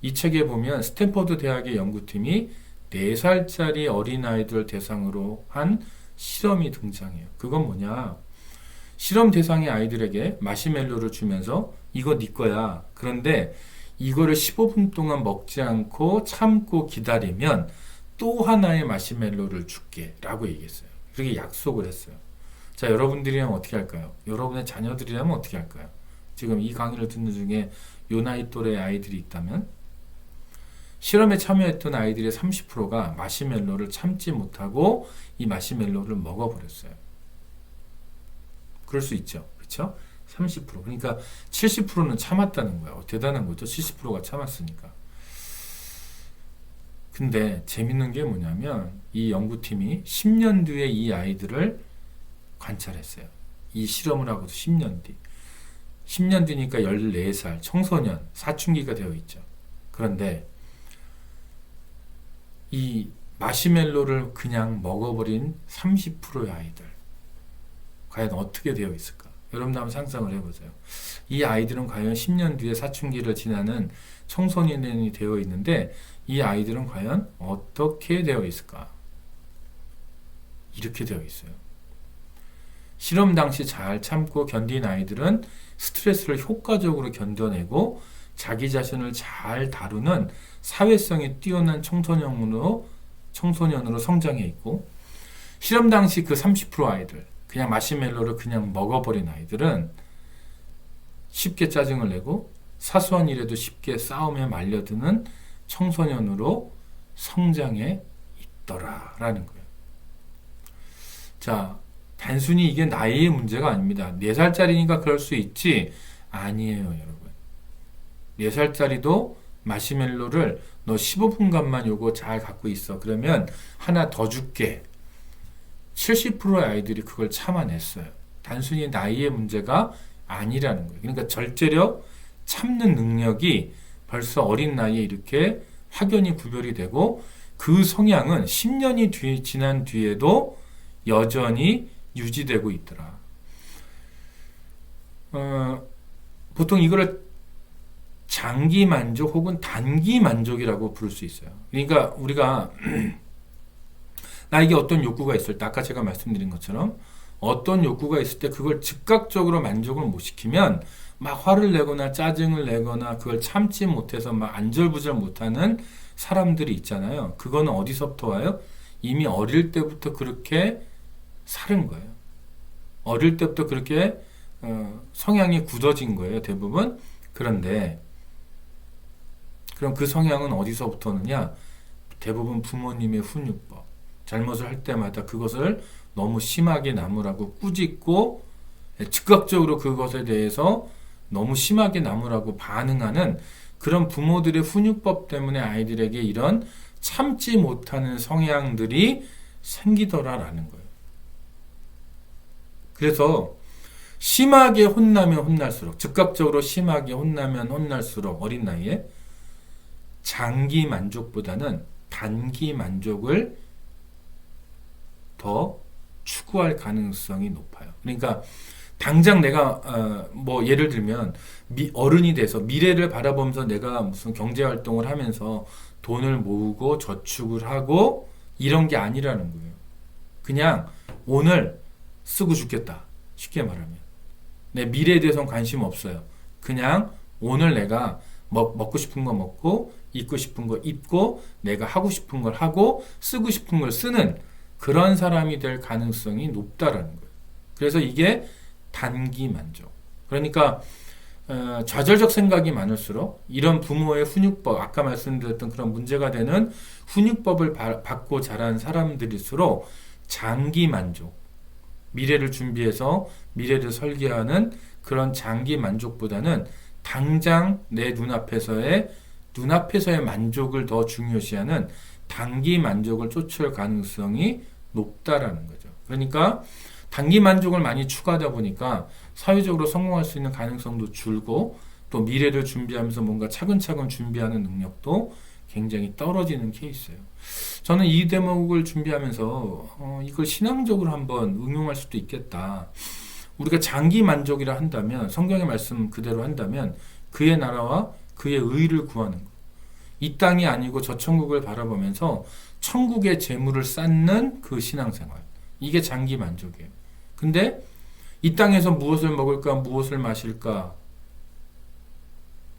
이 책에 보면 스탠퍼드 대학의 연구팀이 4살짜리 어린아이들 대상으로 한 실험이 등장해요. 그건 뭐냐? 실험 대상의 아이들에게 마시멜로를 주면서 이거 네 거야. 그런데 이거를 15분 동안 먹지 않고 참고 기다리면 또 하나의 마시멜로를 줄게 라고 얘기했어요. 그렇게 약속을 했어요. 자, 여러분들이라면 어떻게 할까요? 여러분의 자녀들이라면 어떻게 할까요? 지금 이 강의를 듣는 중에 요 나이 또래 아이들이 있다면 실험에 참여했던 아이들의 30%가 마시멜로를 참지 못하고 이 마시멜로를 먹어버렸어요. 그럴 수 있죠. 그렇죠? 30%. 그러니까 70%는 참았다는 거예요. 대단한 거죠. 70%가 참았으니까. 근데 재밌는 게 뭐냐면 이 연구팀이 10년 뒤에 이 아이들을 관찰했어요. 이 실험을 하고도 10년 뒤. 10년 뒤니까 14살, 청소년, 사춘기가 되어 있죠. 그런데 이 마시멜로를 그냥 먹어버린 30%의 아이들 과연 어떻게 되어 있을까? 여러분도 한번 상상을 해보세요. 이 아이들은 과연 10년 뒤에 사춘기를 지나는 청소년이 되어 있는데 이 아이들은 과연 어떻게 되어 있을까? 이렇게 되어 있어요. 실험 당시 잘 참고 견딘 아이들은 스트레스를 효과적으로 견뎌내고 자기 자신을 잘 다루는 사회성이 뛰어난 청소년으로 성장해 있고, 실험 당시 그 30% 아이들, 그냥 마시멜로를 그냥 먹어버린 아이들은 쉽게 짜증을 내고 사소한 일에도 쉽게 싸움에 말려드는 청소년으로 성장해 있더라라는 거예요. 자, 단순히 이게 나이의 문제가 아닙니다. 4살짜리니까 그럴 수 있지. 아니에요, 여러분. 4살짜리도 마시멜로를 너 15분간만 요거 잘 갖고 있어. 그러면 하나 더 줄게. 70%의 아이들이 그걸 참아냈어요. 단순히 나이의 문제가 아니라는 거예요. 그러니까 절제력, 참는 능력이 벌써 어린 나이에 이렇게 확연히 구별이 되고 그 성향은 10년이 지난 뒤에도 여전히 유지되고 있더라. 보통 이거를 장기 만족 혹은 단기 만족이라고 부를 수 있어요. 그러니까 우리가 나에게 어떤 욕구가 있을 때 아까 제가 말씀드린 것처럼 어떤 욕구가 있을 때 그걸 즉각적으로 만족을 못 시키면 막 화를 내거나 짜증을 내거나 그걸 참지 못해서 막 안절부절 못하는 사람들이 있잖아요. 그거는 어디서부터 와요? 이미 어릴 때부터 그렇게 살은 거예요. 어릴 때부터 그렇게 성향이 굳어진 거예요. 대부분. 그런데 그럼 그 성향은 어디서부터 오느냐? 대부분 부모님의 훈육법. 잘못을 할 때마다 그것을 너무 심하게 나무라고 꾸짖고 즉각적으로 그것에 대해서 너무 심하게 나무라고 반응하는 그런 부모들의 훈육법 때문에 아이들에게 이런 참지 못하는 성향들이 생기더라라는 거예요. 그래서 심하게 혼나면 혼날수록, 즉각적으로 심하게 혼나면 혼날수록 어린 나이에 장기 만족보다는 단기 만족을 더 추구할 가능성이 높아요. 그러니까 당장 내가 뭐 예를 들면 어른이 돼서 미래를 바라보면서 내가 무슨 경제 활동을 하면서 돈을 모으고 저축을 하고 이런 게 아니라는 거예요. 그냥 오늘 쓰고 죽겠다. 쉽게 말하면. 내 미래에 대해서는 관심 없어요. 그냥 오늘 내가 먹고 싶은 거 먹고 입고 싶은 거 입고 내가 하고 싶은 걸 하고 쓰고 싶은 걸 쓰는 그런 사람이 될 가능성이 높다라는 거예요. 그래서 이게 단기 만족. 그러니까 좌절적 생각이 많을수록 이런 부모의 훈육법, 아까 말씀드렸던 그런 문제가 되는 훈육법을 받고 자란 사람들일수록 장기 만족, 미래를 준비해서 미래를 설계하는 그런 장기 만족보다는 당장 내 눈앞에서의 만족을 더 중요시하는 단기 만족을 쫓을 가능성이 높다라는 거죠. 그러니까 단기 만족을 많이 추구하다 보니까 사회적으로 성공할 수 있는 가능성도 줄고 또 미래를 준비하면서 뭔가 차근차근 준비하는 능력도 굉장히 떨어지는 케이스예요. 저는 이 대목을 준비하면서 이걸 신앙적으로 한번 응용할 수도 있겠다. 우리가 장기 만족이라 한다면 성경의 말씀 그대로 한다면 그의 나라와 그의 의를 구하는 것. 이 땅이 아니고 저 천국을 바라보면서 천국의 재물을 쌓는 그 신앙생활. 이게 장기 만족이에요. 근데 이 땅에서 무엇을 먹을까, 무엇을 마실까,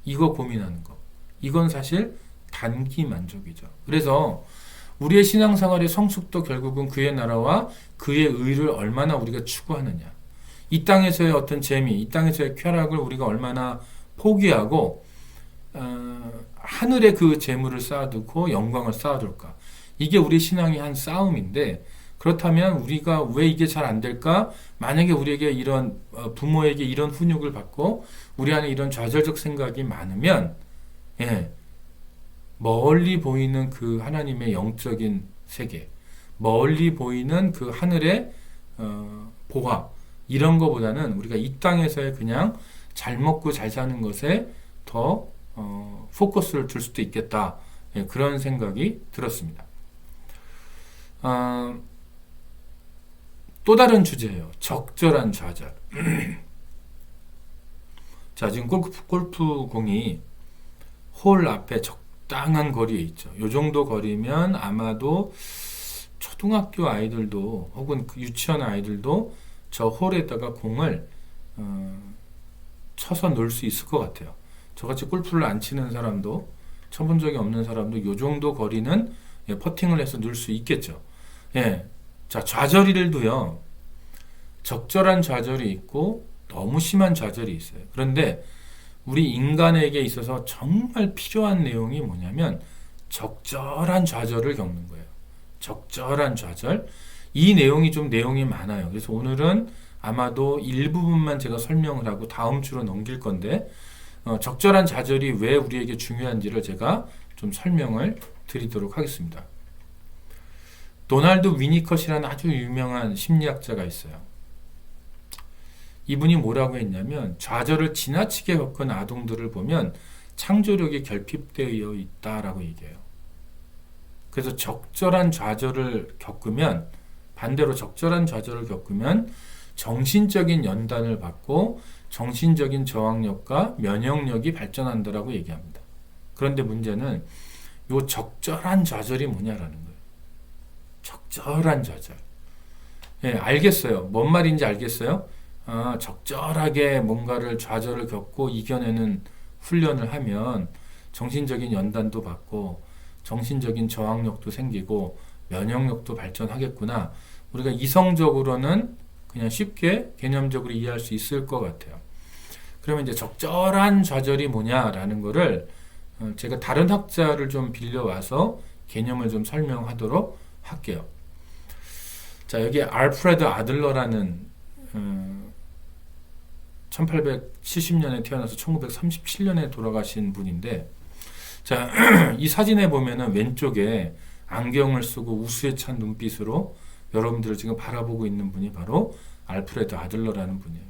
이거 고민하는 거. 이건 사실 단기 만족이죠. 그래서 우리의 신앙생활의 성숙도 결국은 그의 나라와 그의 의를 얼마나 우리가 추구하느냐. 이 땅에서의 어떤 재미, 이 땅에서의 쾌락을 우리가 얼마나 포기하고 하늘의 그 재물을 쌓아두고 영광을 쌓아둘까. 이게 우리 신앙의 한 싸움인데 그렇다면 우리가 왜 이게 잘 안 될까? 만약에 우리에게 이런 부모에게 이런 훈육을 받고 우리 안에 이런 좌절적 생각이 많으면 멀리 보이는 그 하나님의 영적인 세계, 멀리 보이는 그 하늘의 보화 이런 거보다는 우리가 이 땅에서의 그냥 잘 먹고 잘 사는 것에 더 포커스를 둘 수도 있겠다. 그런 생각이 들었습니다. 또 다른 주제예요. 적절한 좌절. 자, 지금 골프공이 홀 앞에 적당한 거리에 있죠. 요 정도 거리면 아마도 초등학교 아이들도 혹은 유치원 아이들도 저 홀에다가 공을 쳐서 놓을 수 있을 것 같아요. 저같이 골프를 안 치는 사람도 쳐본 적이 없는 사람도 요 정도 거리는 퍼팅을 해서 놓을 수 있겠죠. 자, 좌절일도요. 적절한 좌절이 있고 너무 심한 좌절이 있어요. 그런데 우리 인간에게 있어서 정말 필요한 내용이 뭐냐면 적절한 좌절을 겪는 거예요. 적절한 좌절. 이 내용이 좀 내용이 많아요. 그래서 오늘은 아마도 일부분만 제가 설명을 하고 다음 주로 넘길 건데 적절한 좌절이 왜 우리에게 중요한지를 제가 좀 설명을 드리도록 하겠습니다. 도널드 위니컷이라는 아주 유명한 심리학자가 있어요. 이분이 뭐라고 했냐면 좌절을 지나치게 겪은 아동들을 보면 창조력이 결핍되어 있다라고 얘기해요. 그래서 적절한 좌절을 겪으면 반대로 적절한 좌절을 겪으면 정신적인 연단을 받고 정신적인 저항력과 면역력이 발전한다라고 얘기합니다. 그런데 문제는 이 적절한 좌절이 뭐냐라는 거예요. 적절한 좌절. 알겠어요. 뭔 말인지 알겠어요? 적절하게 뭔가를 좌절을 겪고 이겨내는 훈련을 하면 정신적인 연단도 받고 정신적인 저항력도 생기고 면역력도 발전하겠구나. 우리가 이성적으로는 그냥 쉽게 개념적으로 이해할 수 있을 것 같아요. 그러면 이제 적절한 좌절이 뭐냐라는 거를 제가 다른 학자를 좀 빌려와서 개념을 좀 설명하도록 할게요. 자, 여기 알프레드 아들러라는 1870년에 태어나서 1937년에 돌아가신 분인데, 자, 이 사진에 보면은 왼쪽에 안경을 쓰고 우수에 찬 눈빛으로 여러분들을 지금 바라보고 있는 분이 바로 알프레드 아들러라는 분이에요.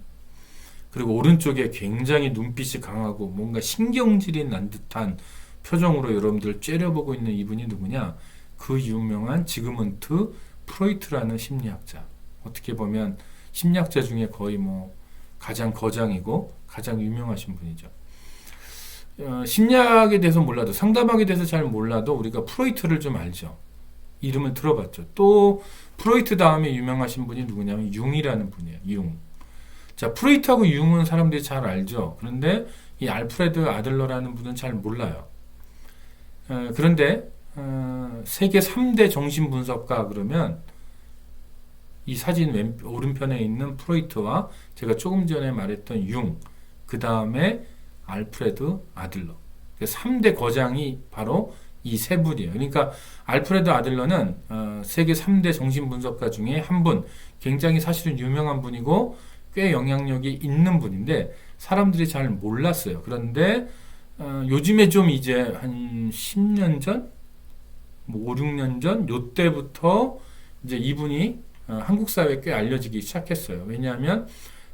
그리고 오른쪽에 굉장히 눈빛이 강하고 뭔가 신경질이 난 듯한 표정으로 여러분들을 째려보고 있는 이분이 누구냐? 그 유명한 지그문트 프로이트라는 심리학자. 어떻게 보면 심리학자 중에 거의 가장 거장이고 가장 유명하신 분이죠. 심리학에 대해서 몰라도 상담학에 대해서 잘 몰라도 우리가 프로이트를 좀 알죠. 이름을 들어봤죠. 또 프로이트 다음에 유명하신 분이 누구냐면 융이라는 분이에요. 융. 자, 프로이트하고 융은 사람들이 잘 알죠. 그런데 이 알프레드 아들러라는 분은 잘 몰라요. 그런데 세계 3대 정신분석가 그러면 이 사진 오른편에 있는 프로이트와 제가 조금 전에 말했던 융, 그 다음에 알프레드 아들러. 3대 거장이 바로 이 세 분이에요. 그러니까 알프레드 아들러는 세계 3대 정신분석가 중에 한 분, 굉장히 사실은 유명한 분이고 꽤 영향력이 있는 분인데 사람들이 잘 몰랐어요. 그런데 요즘에 좀 이제 한 10년 전, 5, 6년 전 요때부터 이제 이분이 한국 사회에 꽤 알려지기 시작했어요. 왜냐하면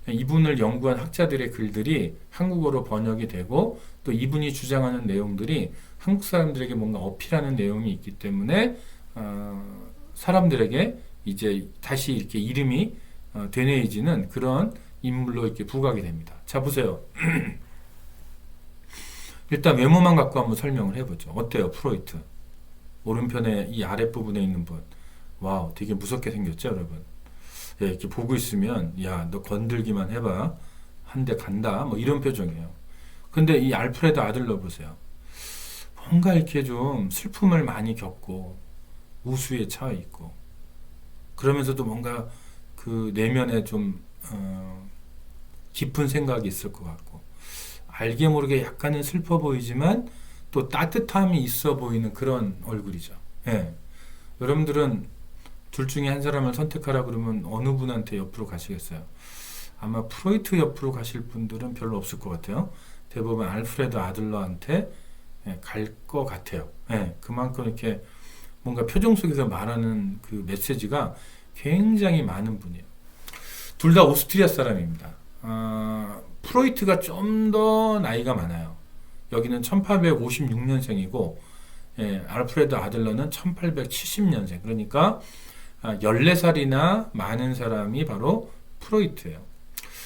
이분을 연구한 학자들의 글들이 한국어로 번역이 되고 또 이분이 주장하는 내용들이 한국 사람들에게 뭔가 어필하는 내용이 있기 때문에 사람들에게 이제 다시 이렇게 이름이 되뇌이지는 그런 인물로 이렇게 부각이 됩니다. 자, 보세요. 일단 외모만 갖고 한번 설명을 해보죠. 어때요, 프로이트? 오른편에 이 아랫부분에 있는 분. 와우, 되게 무섭게 생겼죠, 여러분? 예, 이렇게 보고 있으면, 야, 너 건들기만 해봐. 한 대 간다. 뭐 이런 표정이에요. 근데 이 알프레드 아들러 보세요. 뭔가 이렇게 좀 슬픔을 많이 겪고, 우수에 처해 있고, 그러면서도 뭔가 그 내면에 좀, 깊은 생각이 있을 것 같고, 알게 모르게 약간은 슬퍼 보이지만 또 따뜻함이 있어 보이는 그런 얼굴이죠. 예. 여러분들은 둘 중에 한 사람을 선택하라 그러면 어느 분한테 옆으로 가시겠어요? 아마 프로이트 옆으로 가실 분들은 별로 없을 것 같아요. 대부분 알프레드 아들러한테 갈 것 같아요. 예. 그만큼 이렇게 뭔가 표정 속에서 말하는 그 메시지가 굉장히 많은 분이에요. 둘 다 오스트리아 사람입니다. 프로이트가 좀 더 나이가 많아요. 여기는 1856년생이고 알프레드 아들러는 1870년생. 그러니까 14살이나 많은 사람이 바로 프로이트예요.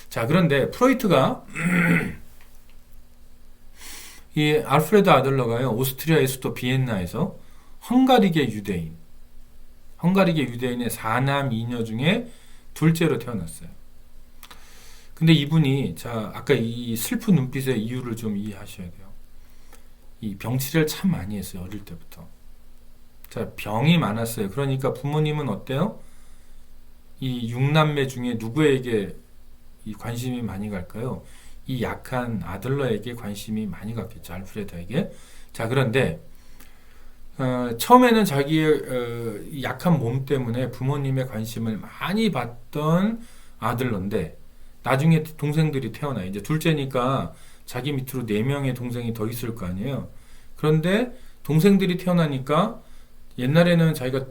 자, 그런데 프로이트가 이 알프레드 아들러가요, 오스트리아의 수도 비엔나에서 헝가리계 유대인의 4남 2녀 중에 둘째로 태어났어요. 근데 이분이, 자, 아까 이 슬픈 눈빛의 이유를 좀 이해하셔야 돼요. 이 병치레를 참 많이 했어요, 어릴 때부터. 자, 병이 많았어요. 그러니까 부모님은 어때요? 이 6남매 중에 누구에게 이 관심이 많이 갈까요? 이 약한 아들러에게 관심이 많이 갔겠죠, 알프레드에게. 자, 그런데, 처음에는 자기의 약한 몸 때문에 부모님의 관심을 많이 받던 아들러인데, 나중에 동생들이 태어나요. 이제 둘째니까 자기 밑으로 4명의 동생이 더 있을 거 아니에요. 그런데 동생들이 태어나니까 옛날에는 자기가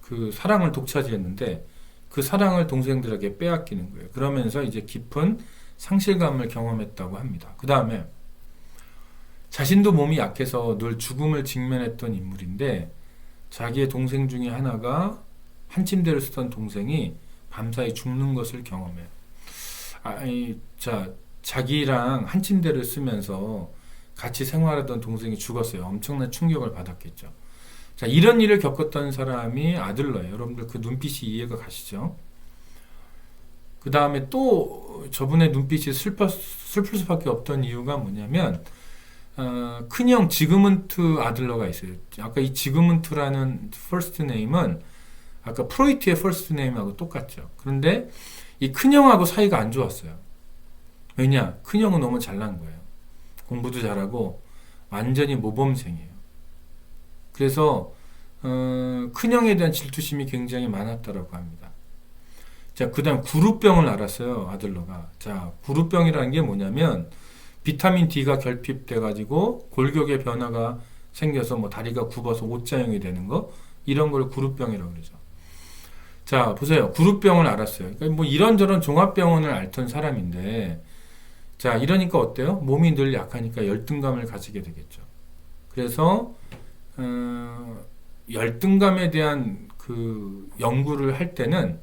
그 사랑을 독차지했는데 그 사랑을 동생들에게 빼앗기는 거예요. 그러면서 이제 깊은 상실감을 경험했다고 합니다. 그 다음에 자신도 몸이 약해서 늘 죽음을 직면했던 인물인데 자기의 동생 중에 하나가 한 침대를 쓰던 동생이 밤사이 죽는 것을 경험해요. 자기랑 한 침대를 쓰면서 같이 생활하던 동생이 죽었어요. 엄청난 충격을 받았겠죠. 자, 이런 일을 겪었던 사람이 아들러예요. 여러분들 그 눈빛이 이해가 가시죠? 그 다음에 또 저분의 눈빛이 슬플 수밖에 없던 이유가 뭐냐면 큰형 지그문트 아들러가 있어요. 아까 이 지그문트라는 퍼스트 네임은 아까 프로이트의 퍼스트 네임하고 똑같죠. 그런데 이 큰형하고 사이가 안 좋았어요. 왜냐? 큰형은 너무 잘난 거예요. 공부도 잘하고 완전히 모범생이에요. 그래서 큰형에 대한 질투심이 굉장히 많았다라고 합니다. 자, 그 다음 구루병을 앓았어요, 아들러가. 자, 구루병이라는 게 뭐냐면 비타민 D가 결핍돼가지고 골격의 변화가 생겨서 뭐 다리가 굽어서 O자형이 되는 거, 이런 걸 구루병이라고 그러죠. 자, 보세요. 구루병을 앓았어요. 그러니까 뭐 이런저런 종합병원을 앓던 사람인데, 자, 이러니까 어때요? 몸이 늘 약하니까 열등감을 가지게 되겠죠. 그래서 열등감에 대한 그 연구를 할 때는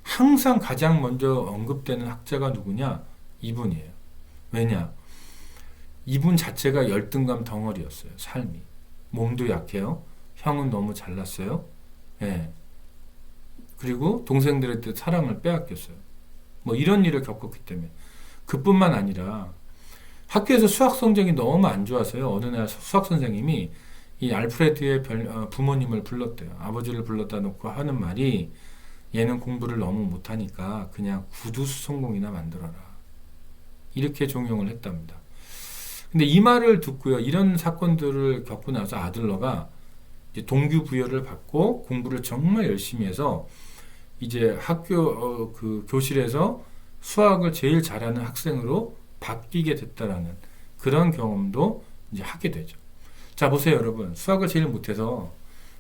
항상 가장 먼저 언급되는 학자가 누구냐? 이분이에요. 왜냐? 이분 자체가 열등감 덩어리였어요. 삶이. 몸도 약해요. 형은 너무 잘났어요. 예. 그리고 동생들한테 사랑을 빼앗겼어요. 뭐 이런 일을 겪었기 때문에. 그뿐만 아니라 학교에서 수학 성적이 너무 안 좋아서요. 어느 날 수학 선생님이 이 알프레드의 부모님을 불렀대요. 아버지를 불렀다 놓고 하는 말이 얘는 공부를 너무 못하니까 그냥 구두수성공이나 만들어라. 이렇게 종용을 했답니다. 근데 이 말을 듣고요. 이런 사건들을 겪고 나서 아들러가 이제 동기부여를 받고 공부를 정말 열심히 해서 이제 학교 그 교실에서 수학을 제일 잘하는 학생으로 바뀌게 됐다라는 그런 경험도 이제 하게 되죠. 자, 보세요, 여러분. 수학을 제일 못해서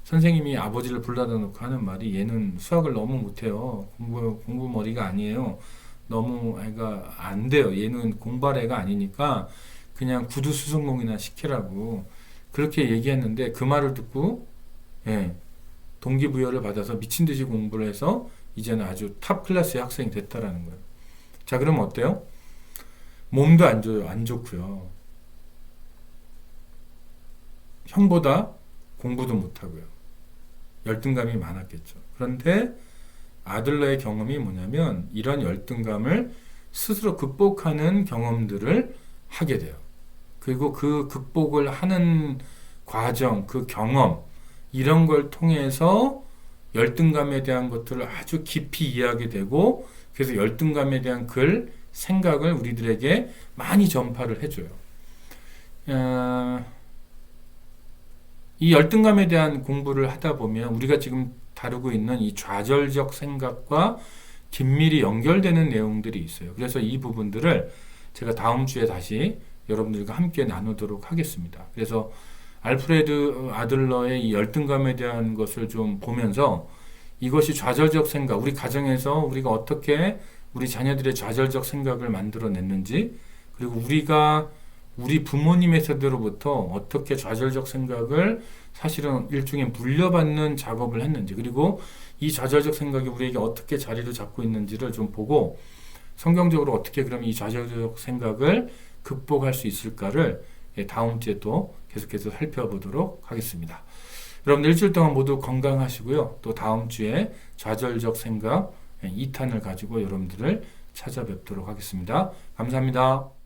선생님이 아버지를 불러다 놓고 하는 말이 얘는 수학을 너무 못해요. 공부 머리가 아니에요. 너무 애가 안 돼요. 얘는 공부할 애가 아니니까 그냥 구두 수성공이나 시키라고 그렇게 얘기했는데 그 말을 듣고 예, 동기부여를 받아서 미친 듯이 공부를 해서 이제는 아주 탑 클래스의 학생이 됐다라는 거예요. 자, 그럼 어때요? 몸도 안 좋아요. 안 좋고요. 형보다 공부도 못하고요. 열등감이 많았겠죠. 그런데 아들러의 경험이 뭐냐면 이런 열등감을 스스로 극복하는 경험들을 하게 돼요. 그리고 그 극복을 하는 과정, 그 경험, 이런 걸 통해서 열등감에 대한 것들을 아주 깊이 이해하게 되고, 그래서 열등감에 대한 글, 생각을 우리들에게 많이 전파를 해줘요. 이 열등감에 대한 공부를 하다 보면 우리가 지금 다루고 있는 이 좌절적 생각과 긴밀히 연결되는 내용들이 있어요. 그래서 이 부분들을 제가 다음 주에 다시 여러분들과 함께 나누도록 하겠습니다. 그래서 알프레드 아들러의 이 열등감에 대한 것을 좀 보면서 이것이 좌절적 생각, 우리 가정에서 우리가 어떻게 우리 자녀들의 좌절적 생각을 만들어냈는지, 그리고 우리가 우리 부모님의 세대로부터 어떻게 좌절적 생각을 사실은 일종의 물려받는 작업을 했는지, 그리고 이 좌절적 생각이 우리에게 어떻게 자리를 잡고 있는지를 좀 보고 성경적으로 어떻게 그러면 이 좌절적 생각을 극복할 수 있을까를 다음 주에 또 계속해서 살펴보도록 하겠습니다. 여러분들 일주일 동안 모두 건강하시고요. 또 다음 주에 좌절적 생각 2탄을 가지고 여러분들을 찾아뵙도록 하겠습니다. 감사합니다.